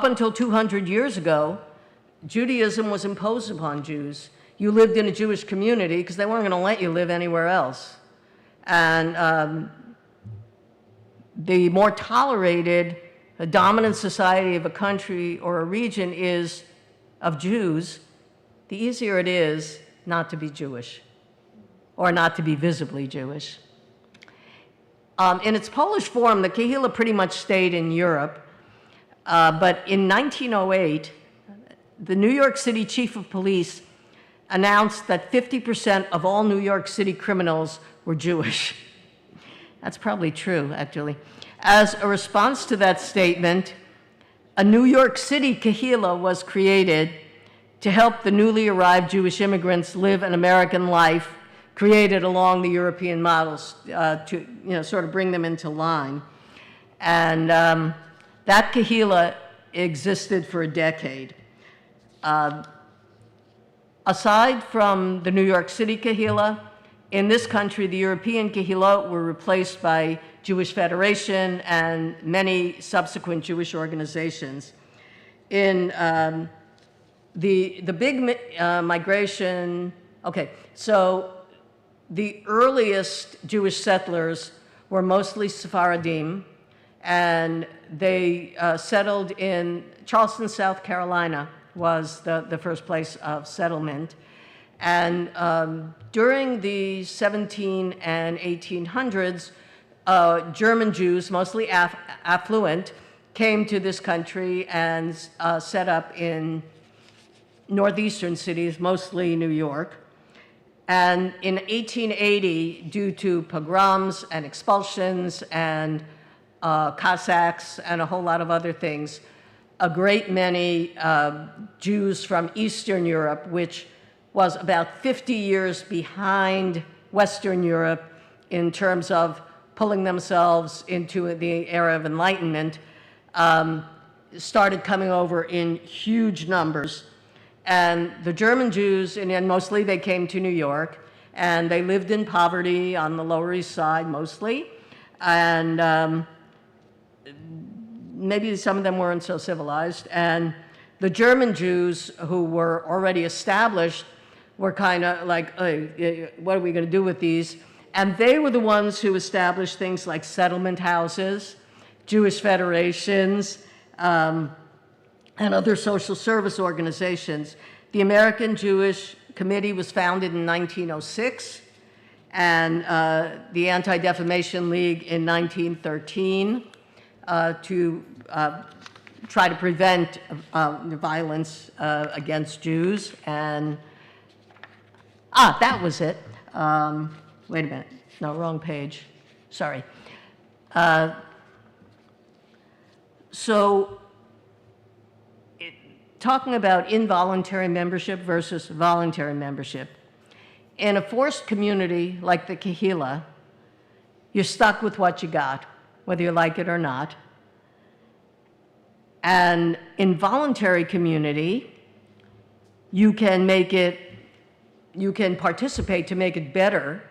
until 200 years ago, Judaism was imposed upon Jews. You lived in a Jewish community because they weren't going to let you live anywhere else. And the more tolerated a dominant society of a country or a region is of Jews, the easier it is not to be Jewish or not to be visibly Jewish. In its Polish form, the Kehillah pretty much stayed in Europe. But in 1908, the New York City Chief of Police announced that 50% of all New York City criminals were Jewish. That's probably true, actually. As a response to that statement, a New York City Kehillah was created to help the newly arrived Jewish immigrants live an American life created along the European models to sort of bring them into line. And that Kehillah existed for a decade. Aside from the New York City Kehillah, in this country, the European Kehillot were replaced by Jewish Federation and many subsequent Jewish organizations. In the big migration, so the earliest Jewish settlers were mostly Sephardim, and they settled in Charleston, South Carolina was the first place of settlement. And during the 17 and 1800s, German Jews, mostly affluent, came to this country and set up in northeastern cities, mostly New York. And in 1880, due to pogroms and expulsions and Cossacks and a whole lot of other things, a great many Jews from Eastern Europe, which was about 50 years behind Western Europe in terms of pulling themselves into the era of Enlightenment, started coming over in huge numbers. And the German Jews, and mostly they came to New York, and they lived in poverty on the Lower East Side mostly, and maybe some of them weren't so civilized. And the German Jews who were already established were kind of like, hey, what are we going to do with these? And they were the ones who established things like settlement houses, Jewish federations, and other social service organizations. The American Jewish Committee was founded in 1906, and the Anti-Defamation League in 1913 to try to prevent violence against Jews. And, that was it. Wait a minute, no, wrong page, sorry. Talking about involuntary membership versus voluntary membership. In a forced community like the Kehillah, you're stuck with what you got, whether you like it or not. And in voluntary community, you can participate to make it better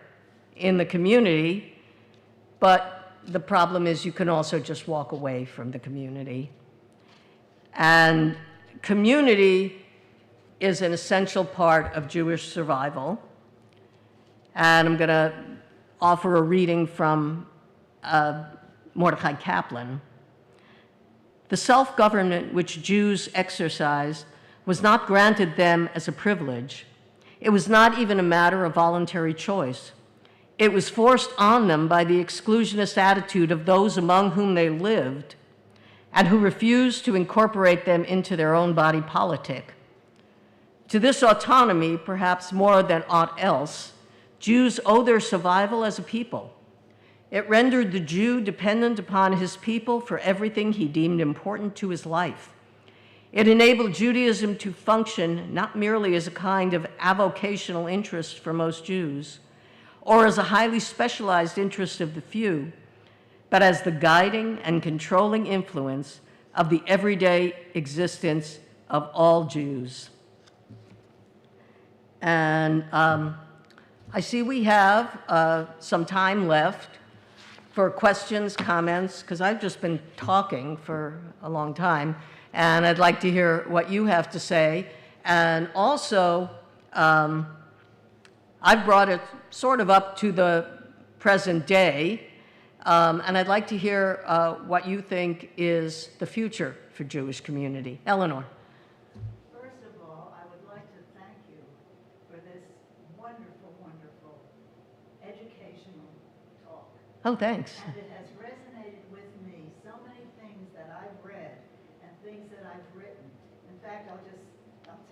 in the community, but the problem is you can also just walk away from the community. And community is an essential part of Jewish survival. And I'm going to offer a reading from Mordechai Chaplain. The self-government which Jews exercised was not granted them as a privilege. It was not even a matter of voluntary choice. It was forced on them by the exclusionist attitude of those among whom they lived, and who refused to incorporate them into their own body politic. To this autonomy, perhaps more than aught else, Jews owe their survival as a people. It rendered the Jew dependent upon his people for everything he deemed important to his life. It enabled Judaism to function not merely as a kind of avocational interest for most Jews, or as a highly specialized interest of the few, but as the guiding and controlling influence of the everyday existence of all Jews. And I see we have some time left for questions, comments, because I've just been talking for a long time, and I'd like to hear what you have to say. And also, I've brought it sort of up to the present day, and I'd like to hear what you think is the future for Jewish community. Eleanor. First of all, I would like to thank you for this wonderful, wonderful educational talk. Oh, thanks. And it has resonated with me, so many things that I've read and things that I've written. In fact, I'll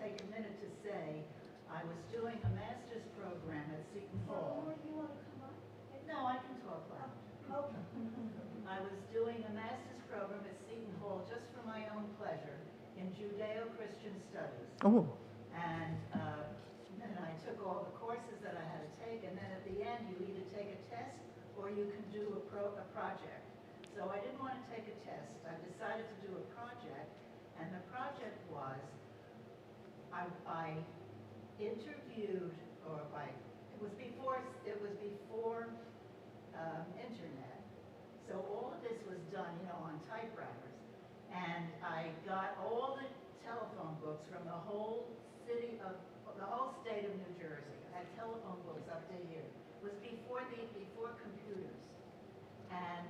take a minute to say, I was doing a master's program at Seton Hall. You want to come up? No, I can talk loud. Okay. I was doing a master's program at Seton Hall just for my own pleasure in Judeo-Christian studies. Oh. And then I took all the courses that I had to take, and then at the end you either take a test or you can do a project. So I didn't want to take a test. I decided to do a project, and the project was I interviewed, it was before internet. So all of this was done, on typewriters. And I got all the telephone books from the whole state of New Jersey. I had telephone books up to here. It was before computers. And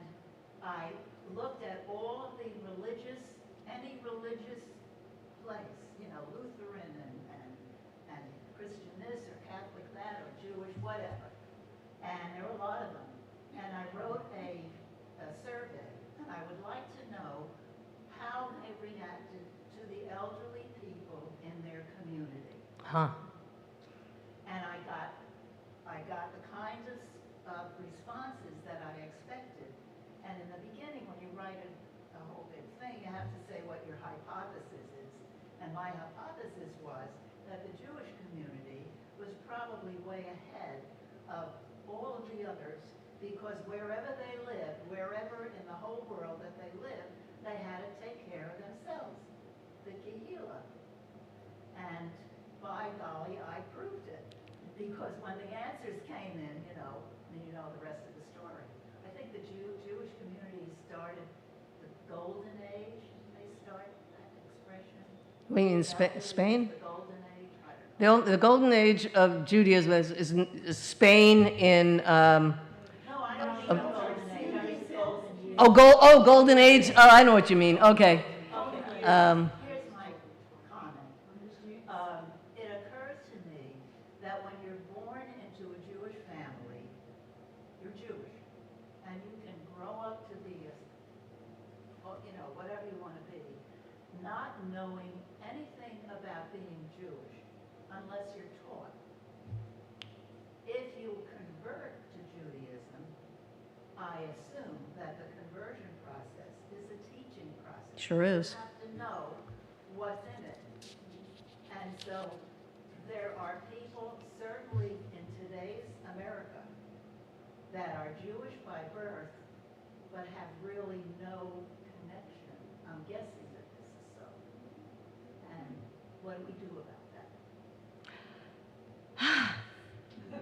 I looked at all of the any religious place, Lutheran and Christian this or Catholic that or Jewish, whatever. And there were a lot of them. And I wrote a survey, and I would like to know Huh. And I got the kinds of responses that I expected. And in the beginning, when you write a whole big thing, you have to say what your hypothesis is. And my hypothesis was that the Jewish community was probably way ahead of all of the others, because wherever they lived, wherever in the whole world that they lived, they had to take care of themselves, the Kehillah. And by golly, I proved it. Because when the answers came in, you know the rest of the story. I think the Jewish community started the golden age. They start that expression. We in Spain? The golden age. I don't know. The golden age of Judaism is Spain in. No, I don't mean the golden age. I mean golden years. Golden age. Oh, I know what you mean. Okay. Here's my comment. It occurs to me that when you're born into a Jewish family, you're Jewish, and you can grow up to be whatever you want to be, not knowing anything about being Jewish unless you're taught. If you convert to Judaism, I assume that the conversion process is a teaching process. Sure is. You have to know what's in it. And so there are people, certainly in today's America, that are Jewish by birth, but have really no connection. I'm guessing that this is so. And what do we do about that?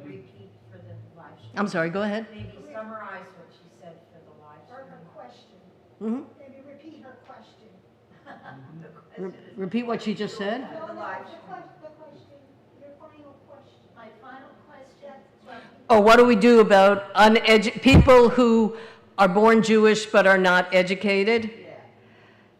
Repeat for the live stream. I'm sorry. Go ahead. Maybe summarize what she said for the live Or stream. her question. Hmm. Maybe repeat her question. The question is, Repeat what she just said. No, The no, live the question, your final question. my final question. Or what do we do about people who are born Jewish but are not educated? Yeah.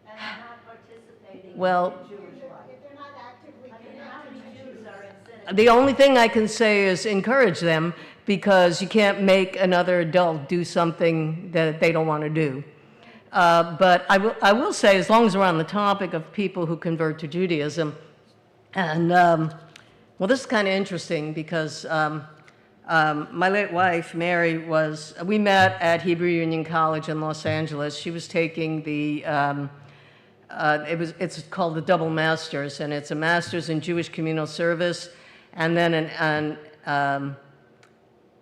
And are not participating Well- in Jewish life. If they're not actively I mean, how connected many to Jews Judaism. are in synagogue? The only thing I can say is encourage them, because you can't make another adult do something that they don't want to do. But I will say, as long as we're on the topic of people who convert to Judaism, and well, this is kind of interesting because my late wife, Mary, we met at Hebrew Union College in Los Angeles. She was taking it's called the Double Masters, and it's a Master's in Jewish Communal Service, and then an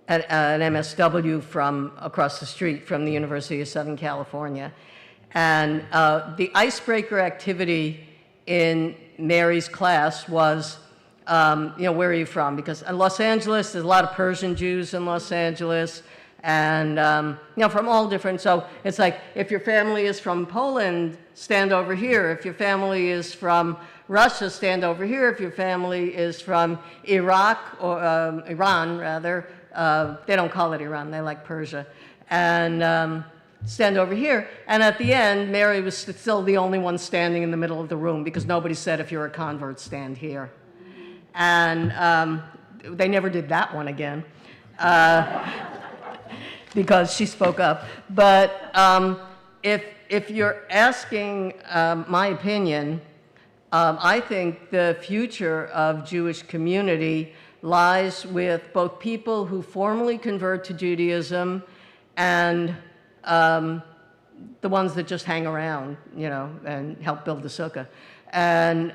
MSW from across the street from the University of Southern California. And the icebreaker activity in Mary's class was, where are you from? Because in Los Angeles, there's a lot of Persian Jews in Los Angeles, and from all different. So it's like, if your family is from Poland, stand over here. If your family is from Russia, stand over here. If your family is from Iraq or Iran, rather, they don't call it Iran, they like Persia, and stand over here. And at the end, Mary was still the only one standing in the middle of the room, because nobody said, if you're a convert, stand here. And they never did that one again, because she spoke up. But if you're asking my opinion, I think the future of Jewish community lies with both people who formally convert to Judaism and the ones that just hang around, and help build the sukkah. And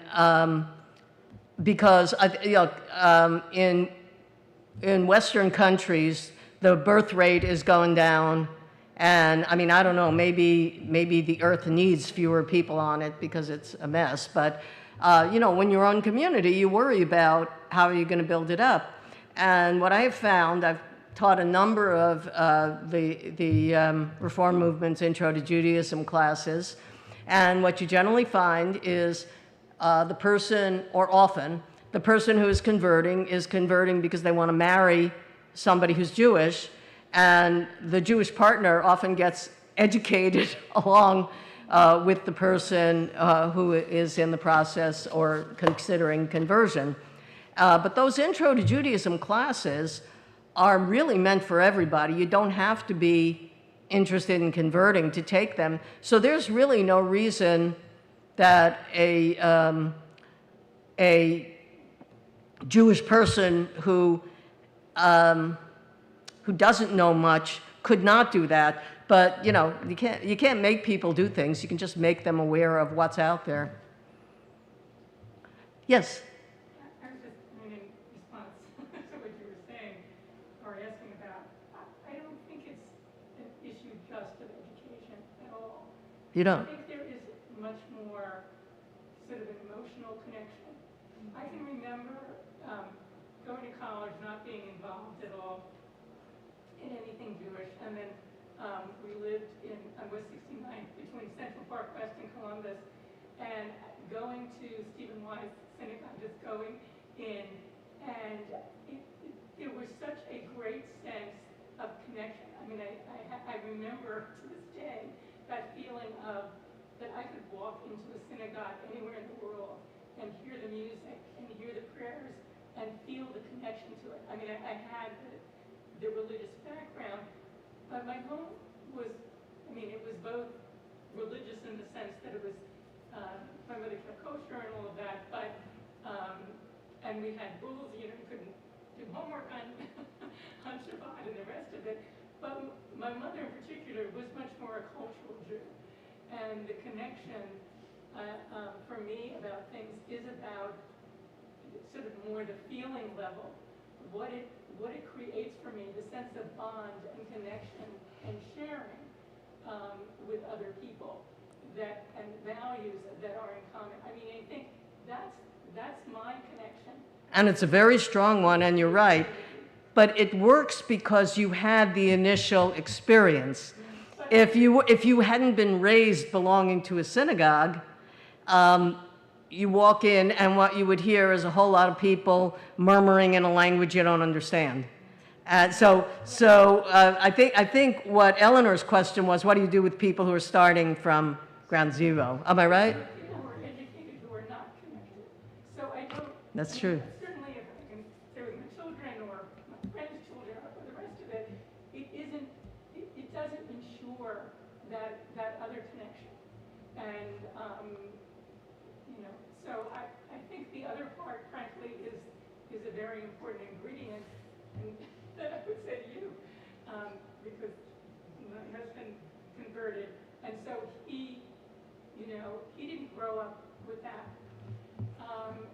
because in Western countries, the birth rate is going down, and I mean, I don't know, maybe the earth needs fewer people on it because it's a mess, but when you're on community, you worry about how are you going to build it up. And what I have found, I've taught a number of the Reform Movement's Intro to Judaism classes, and what you generally find is the person, or often, the person who is converting because they want to marry somebody who's Jewish, and the Jewish partner often gets educated along with the person who is in the process or considering conversion. But those Intro to Judaism classes are really meant for everybody. You don't have to be interested in converting to take them. So there's really no reason that a Jewish person who doesn't know much could not do that. But you know, you can't make people do things. You can just make them aware of what's out there. Yes. I was just, in response to what you were saying, or asking about, I don't think it's an issue just of education at all. You don't? I think there is much more sort of an emotional connection. I can remember going to college, not being involved at all in anything Jewish, and then we lived on West 69th between Central Park West and Columbus, and going to Stephen Wise Synagogue, just going in, and it was such a great sense of connection. I mean, I remember to this day that feeling of that I could walk into a synagogue anywhere in the world and hear the music and hear the prayers and feel the connection to it. I mean, I had the religious background, but my home was, I mean, it was both religious in the sense that it was, my mother kept kosher and all of that, but, and we had rules, you know, you couldn't do homework on, on Shabbat and the rest of it, but my mother in particular was much more a cultural Jew. And the connection for me about things is about sort of more the feeling level, what it creates for me, the sense of bond and connection and sharing with other people and values that are in common. I mean, I think that's my connection. And it's a very strong one, and you're right. But it works because you had the initial experience. If you hadn't been raised belonging to a synagogue, you walk in and what you would hear is a whole lot of people murmuring in a language you don't understand. So I think what Eleanor's question was, what do you do with people who are starting from ground zero? Am I right? People who are educated who are not connected. So I don't. That's true. Certainly, if I can say with my children or my friends' children or the rest of it, it doesn't ensure that other connection. And you know, so I think the other part, frankly, is a very important ingredient, and that I would say to you, because my husband converted, and so he, you know, he didn't grow up with that,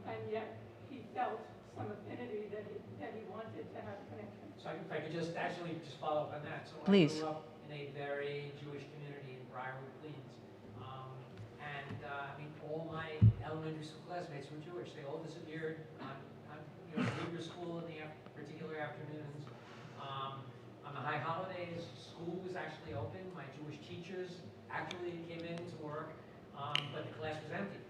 and yet he felt some affinity that he wanted to have a connection. So if I could just follow up on that. So Please. I grew up in a very Jewish community in Briarwood, Queens. I mean, all my elementary school classmates were Jewish. They all disappeared on Hebrew school in the particular afternoons. On the high holidays, school was actually open. My Jewish teachers actually came in to work, but the class was empty.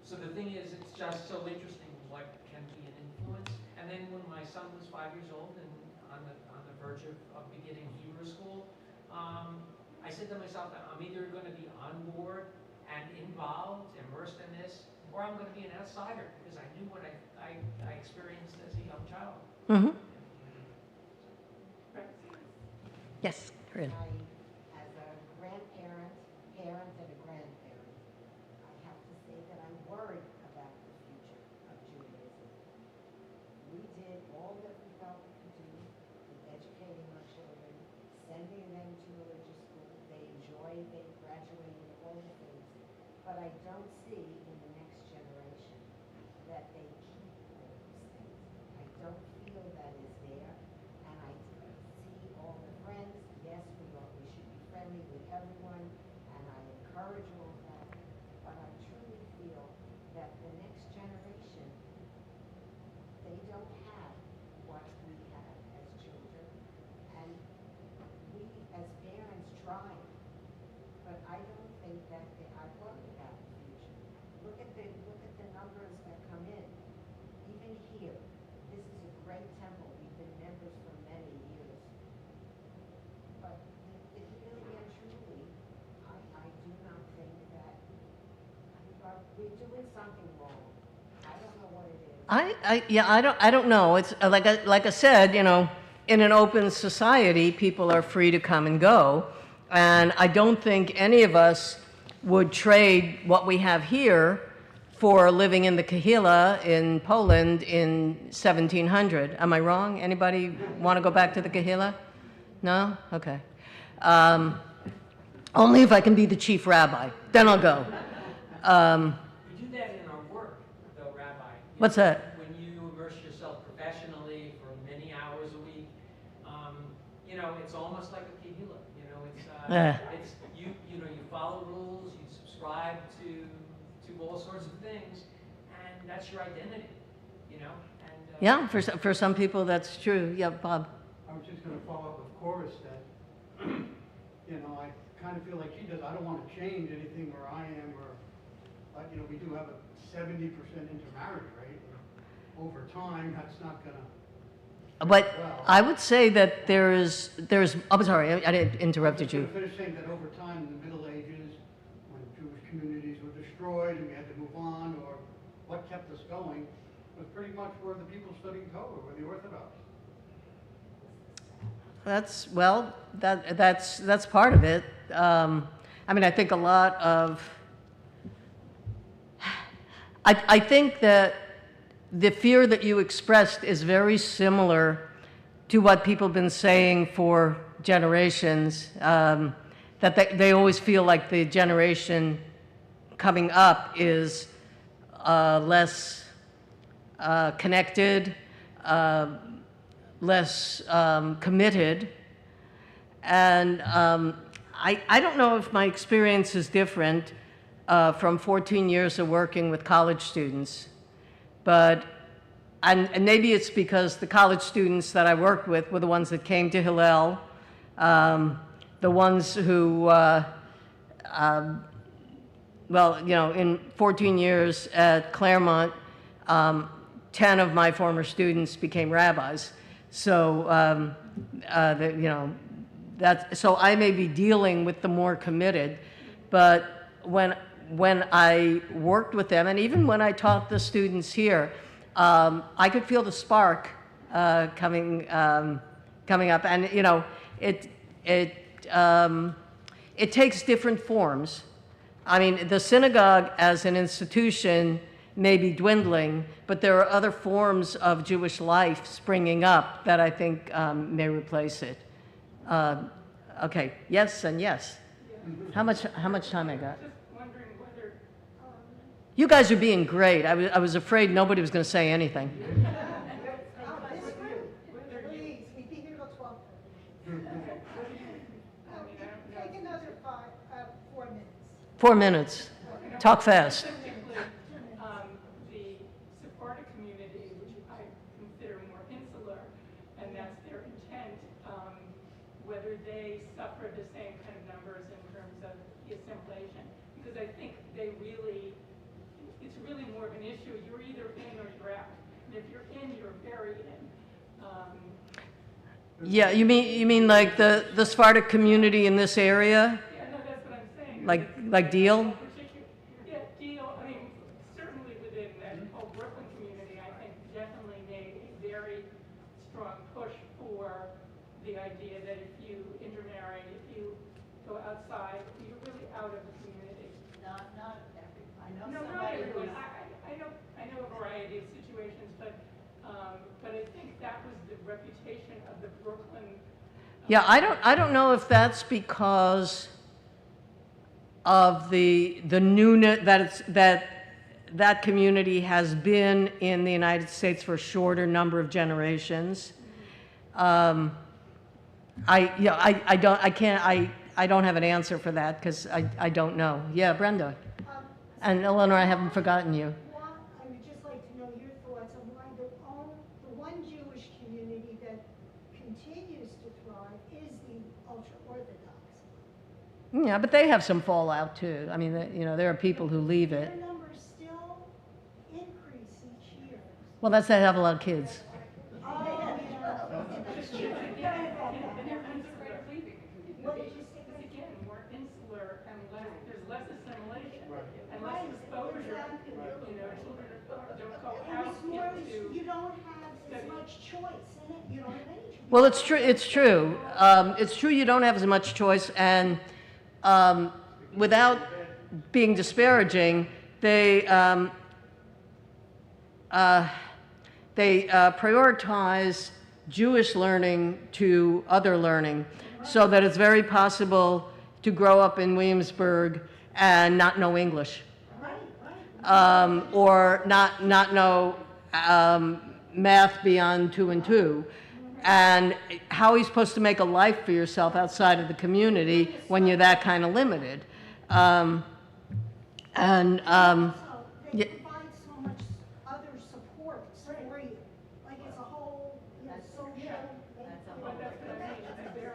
So the thing is, it's just so interesting what can be an influence. And then when my son was 5 years old and on the verge of beginning Hebrew school, I said to myself, I'm either going to be on board and involved, immersed in this, or I'm going to be an outsider because I knew what I experienced as a young child. Mm-hmm. Yes, Corinne. As a grandparent, parent, and a grandparent, I have to say that I'm worried about the future of Judaism. We did all that we felt we could do in educating our children, sending them to religious school. They enjoyed, they graduated, all the things. But I don't see in the next generation that they keep all those things. I don't feel that is there. And I see all the friends. Yes, we should be friendly with everyone, and I encourage all of that. But I truly feel that the next generation, they don't have what we had as children. And we as parents try, but I don't think that I worry about the future. Look at the numbers that come in. Even here, this is a great temple. We've been members for many years. But really and truly, I do not think that we're doing something wrong. I don't know what it is. I don't know. It's like I said, you know, in an open society, people are free to come and go, and I don't think any of us would trade what we have here for living in the Kahila in Poland in 1700. Am I wrong? Anybody want to go back to the Kahila? No? Okay. Only if I can be the chief rabbi. Then I'll go. We do that in our work, though, Rabbi. What's that? When you immerse yourself professionally for many hours a week, you know, it's almost like a kehillah. You know, it's you follow rules, you subscribe to all sorts of things, and that's your identity. You know. And Yeah, for some people that's true. Yeah, Bob. I was just going to follow up with Chorus that, you know, I kind of feel like she does. I don't want to change anything where I am, but you know, we do have a 70% intermarriage rate. Over time, that's not going to. But I would say that there's. I'm sorry, I interrupted you. I was going to finish saying that over time, in the Middle Ages, when Jewish communities were destroyed and we had to move on, or what kept us going, was pretty much where the people studying Torah were the Orthodox. That's part of it. I mean, I think a lot of. I think that the fear that you expressed is very similar to what people have been saying for generations. That they always feel like the generation coming up is less connected, less committed. And I don't know if my experience is different from 14 years of working with college students, but, and maybe it's because the college students that I worked with were the ones that came to Hillel, the ones who, well, you know, in 14 years at Claremont, 10 of my former students became rabbis. So, you know, so I may be dealing with the more committed, but when I worked with them, and even when I taught the students here, I could feel the spark coming up, and you know, it takes different forms. I mean, the synagogue as an institution may be dwindling, but there are other forms of Jewish life springing up that I think may replace it. Okay, yes and yes. How much time I got? Just wondering whether, You guys are being great. I was afraid nobody was going to say anything. Please, we think it'll 12. Take another 4 minutes. 4 minutes. Talk fast. specifically, the Sephardic community, which I consider more insular, and that's their intent, whether they suffer the same kind of numbers in terms of the assimilation, because I think it's really more of an issue. You're either in or you're out, and if you're in, you're very in. Yeah, you mean like the Sephardic community in this area, Yeah, no, that's what I'm saying. like Deal? Yeah, Deal, I mean, certainly within that whole Brooklyn community, I think definitely made a very strong push for the idea that if you intermarry, if you go outside, you're really out of the community. Not every, I know No, not somebody everyone. who's. I know a variety of situations, but I think that was the reputation of the Brooklyn. Yeah, I don't know if that's because of the newness that community has been in the United States for a shorter number of generations. I don't have an answer for that because I don't know. Yeah, Brenda. And Eleanor, I haven't forgotten you. I would just like to know your thoughts on why the one Jewish community that continues to thrive is the ultra-Orthodox. Yeah, but they have some fallout too. I mean, you know, there are people who leave it. Their numbers still increase each year. Well, that's they have a lot of kids. What did you say? It's again more insular and there's less assimilation and less exposure. You know, children don't go out into. You don't have as much choice in it. You don't have any choice. Well, it's true. It's true. It's true. You don't have as much choice, and without being disparaging, they they prioritize Jewish learning to other learning, so that it's very possible to grow up in Williamsburg and not know English, or not know math beyond 2 and 2, and how are you supposed to make a life for yourself outside of the community when you're that kind of limited? Also, they Yeah. provide so much other support for you. Like it's a whole, social. That's a whole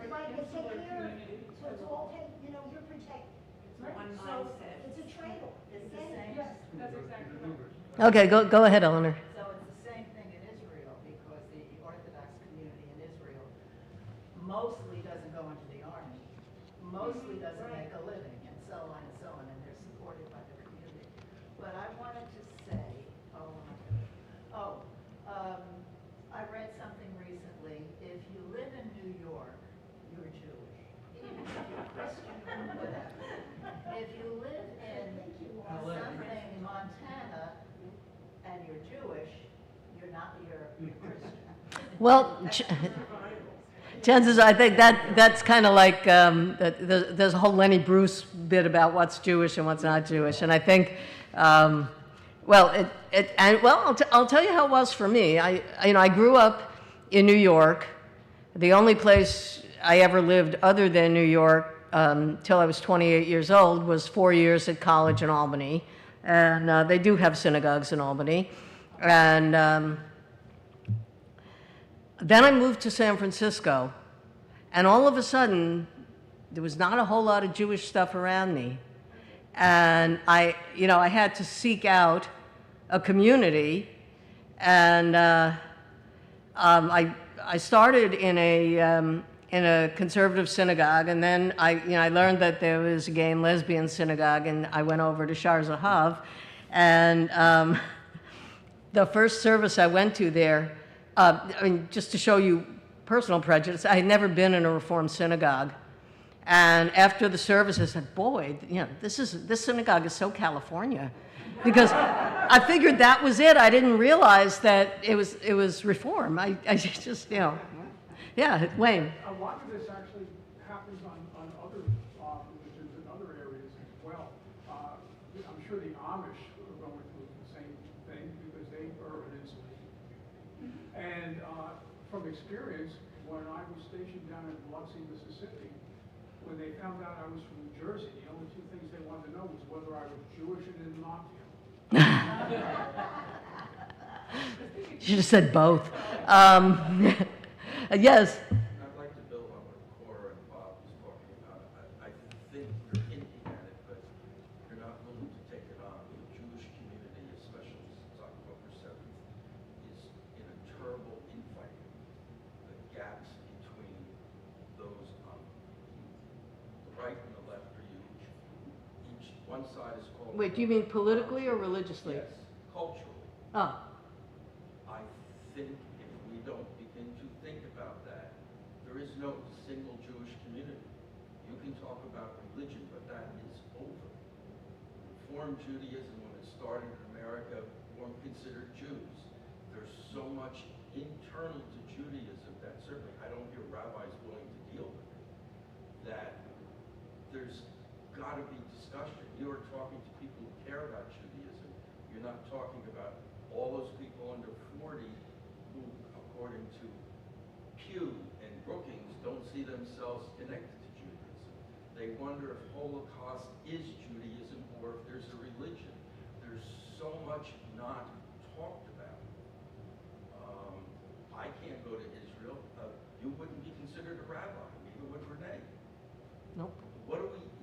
Right, they take care of you, so it's all you're protected. one So mindset. it's a trade-off. It's the same. Yes, that's exactly right. Okay, go ahead, Eleanor. So it's the same thing in Israel, because the Orthodox community in Israel mostly doesn't go into the army, mostly doesn't make a living, and so on, and they're supported by the community. But I wanted to say, I read something recently, if you live in New York, you're Jewish. Even if you're Christian, whatever. If you live in something, Montana, and you're Jewish, you're not, you're Christian. Well, chances are, I think that's kind of like there's a whole Lenny Bruce bit about what's Jewish and what's not Jewish, and I think, I'll tell you how it was for me. I grew up in New York. The only place I ever lived other than New York till I was 28 years old was 4 years at college in Albany, and they do have synagogues in Albany, and then I moved to San Francisco, and all of a sudden, there was not a whole lot of Jewish stuff around me. And I had to seek out a community, and I started in a conservative synagogue, and then I learned that there was a gay and lesbian synagogue, and I went over to Shar Zahav, and the first service I went to there, just to show you personal prejudice, I had never been in a Reform synagogue. And after the service, I said, boy, this synagogue is so California. Because I figured that was it. I didn't realize that it was Reform. I just, yeah, Wayne. A lot of this actually happens on other religions in other areas as well. I'm sure the Amish are going through the same thing because they urban-insulated. And from experience, when I was stationed down in Biloxi, Mississippi, when they found out I was from New Jersey, the only two things they wanted to know was whether I was Jewish and in Knoxville. You should have said both. Yes. I'd like to build on what Cora and Bob was talking about. I think you're hinting at it, but you're not willing to take it on. The Jewish community, especially since October 7th, is in a terrible infighting. The gaps between those on the right and the left are huge. One side is called... Wait, do you mean politically or religiously? Yes, culturally. Oh. I think if we don't begin to think about that, there is no single Jewish community. You can talk about religion, but that is over. Reform Judaism, when it started in America, weren't considered Jews. There's so much internal to Judaism that certainly I don't hear rabbis willing to deal with it, that there's got to be discussion. You are talking to people who care about Judaism. You're not talking about all those people under 40 who, according to Pew and Brookings, don't see themselves connected to Judaism. They wonder if Holocaust is Judaism or if there's a religion. There's so much not talked about. I can't go to Israel. You wouldn't be considered a rabbi, neither would Renee. Nope.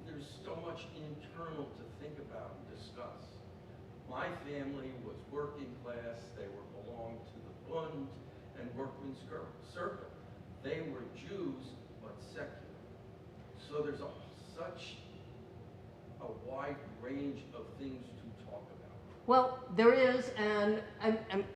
There's so much internal to think about and discuss. My family was working class. They belonged to the Bund and Workmen's Circle. They were Jews, but secular. So there's such a wide range of things to talk about. Well, there is, and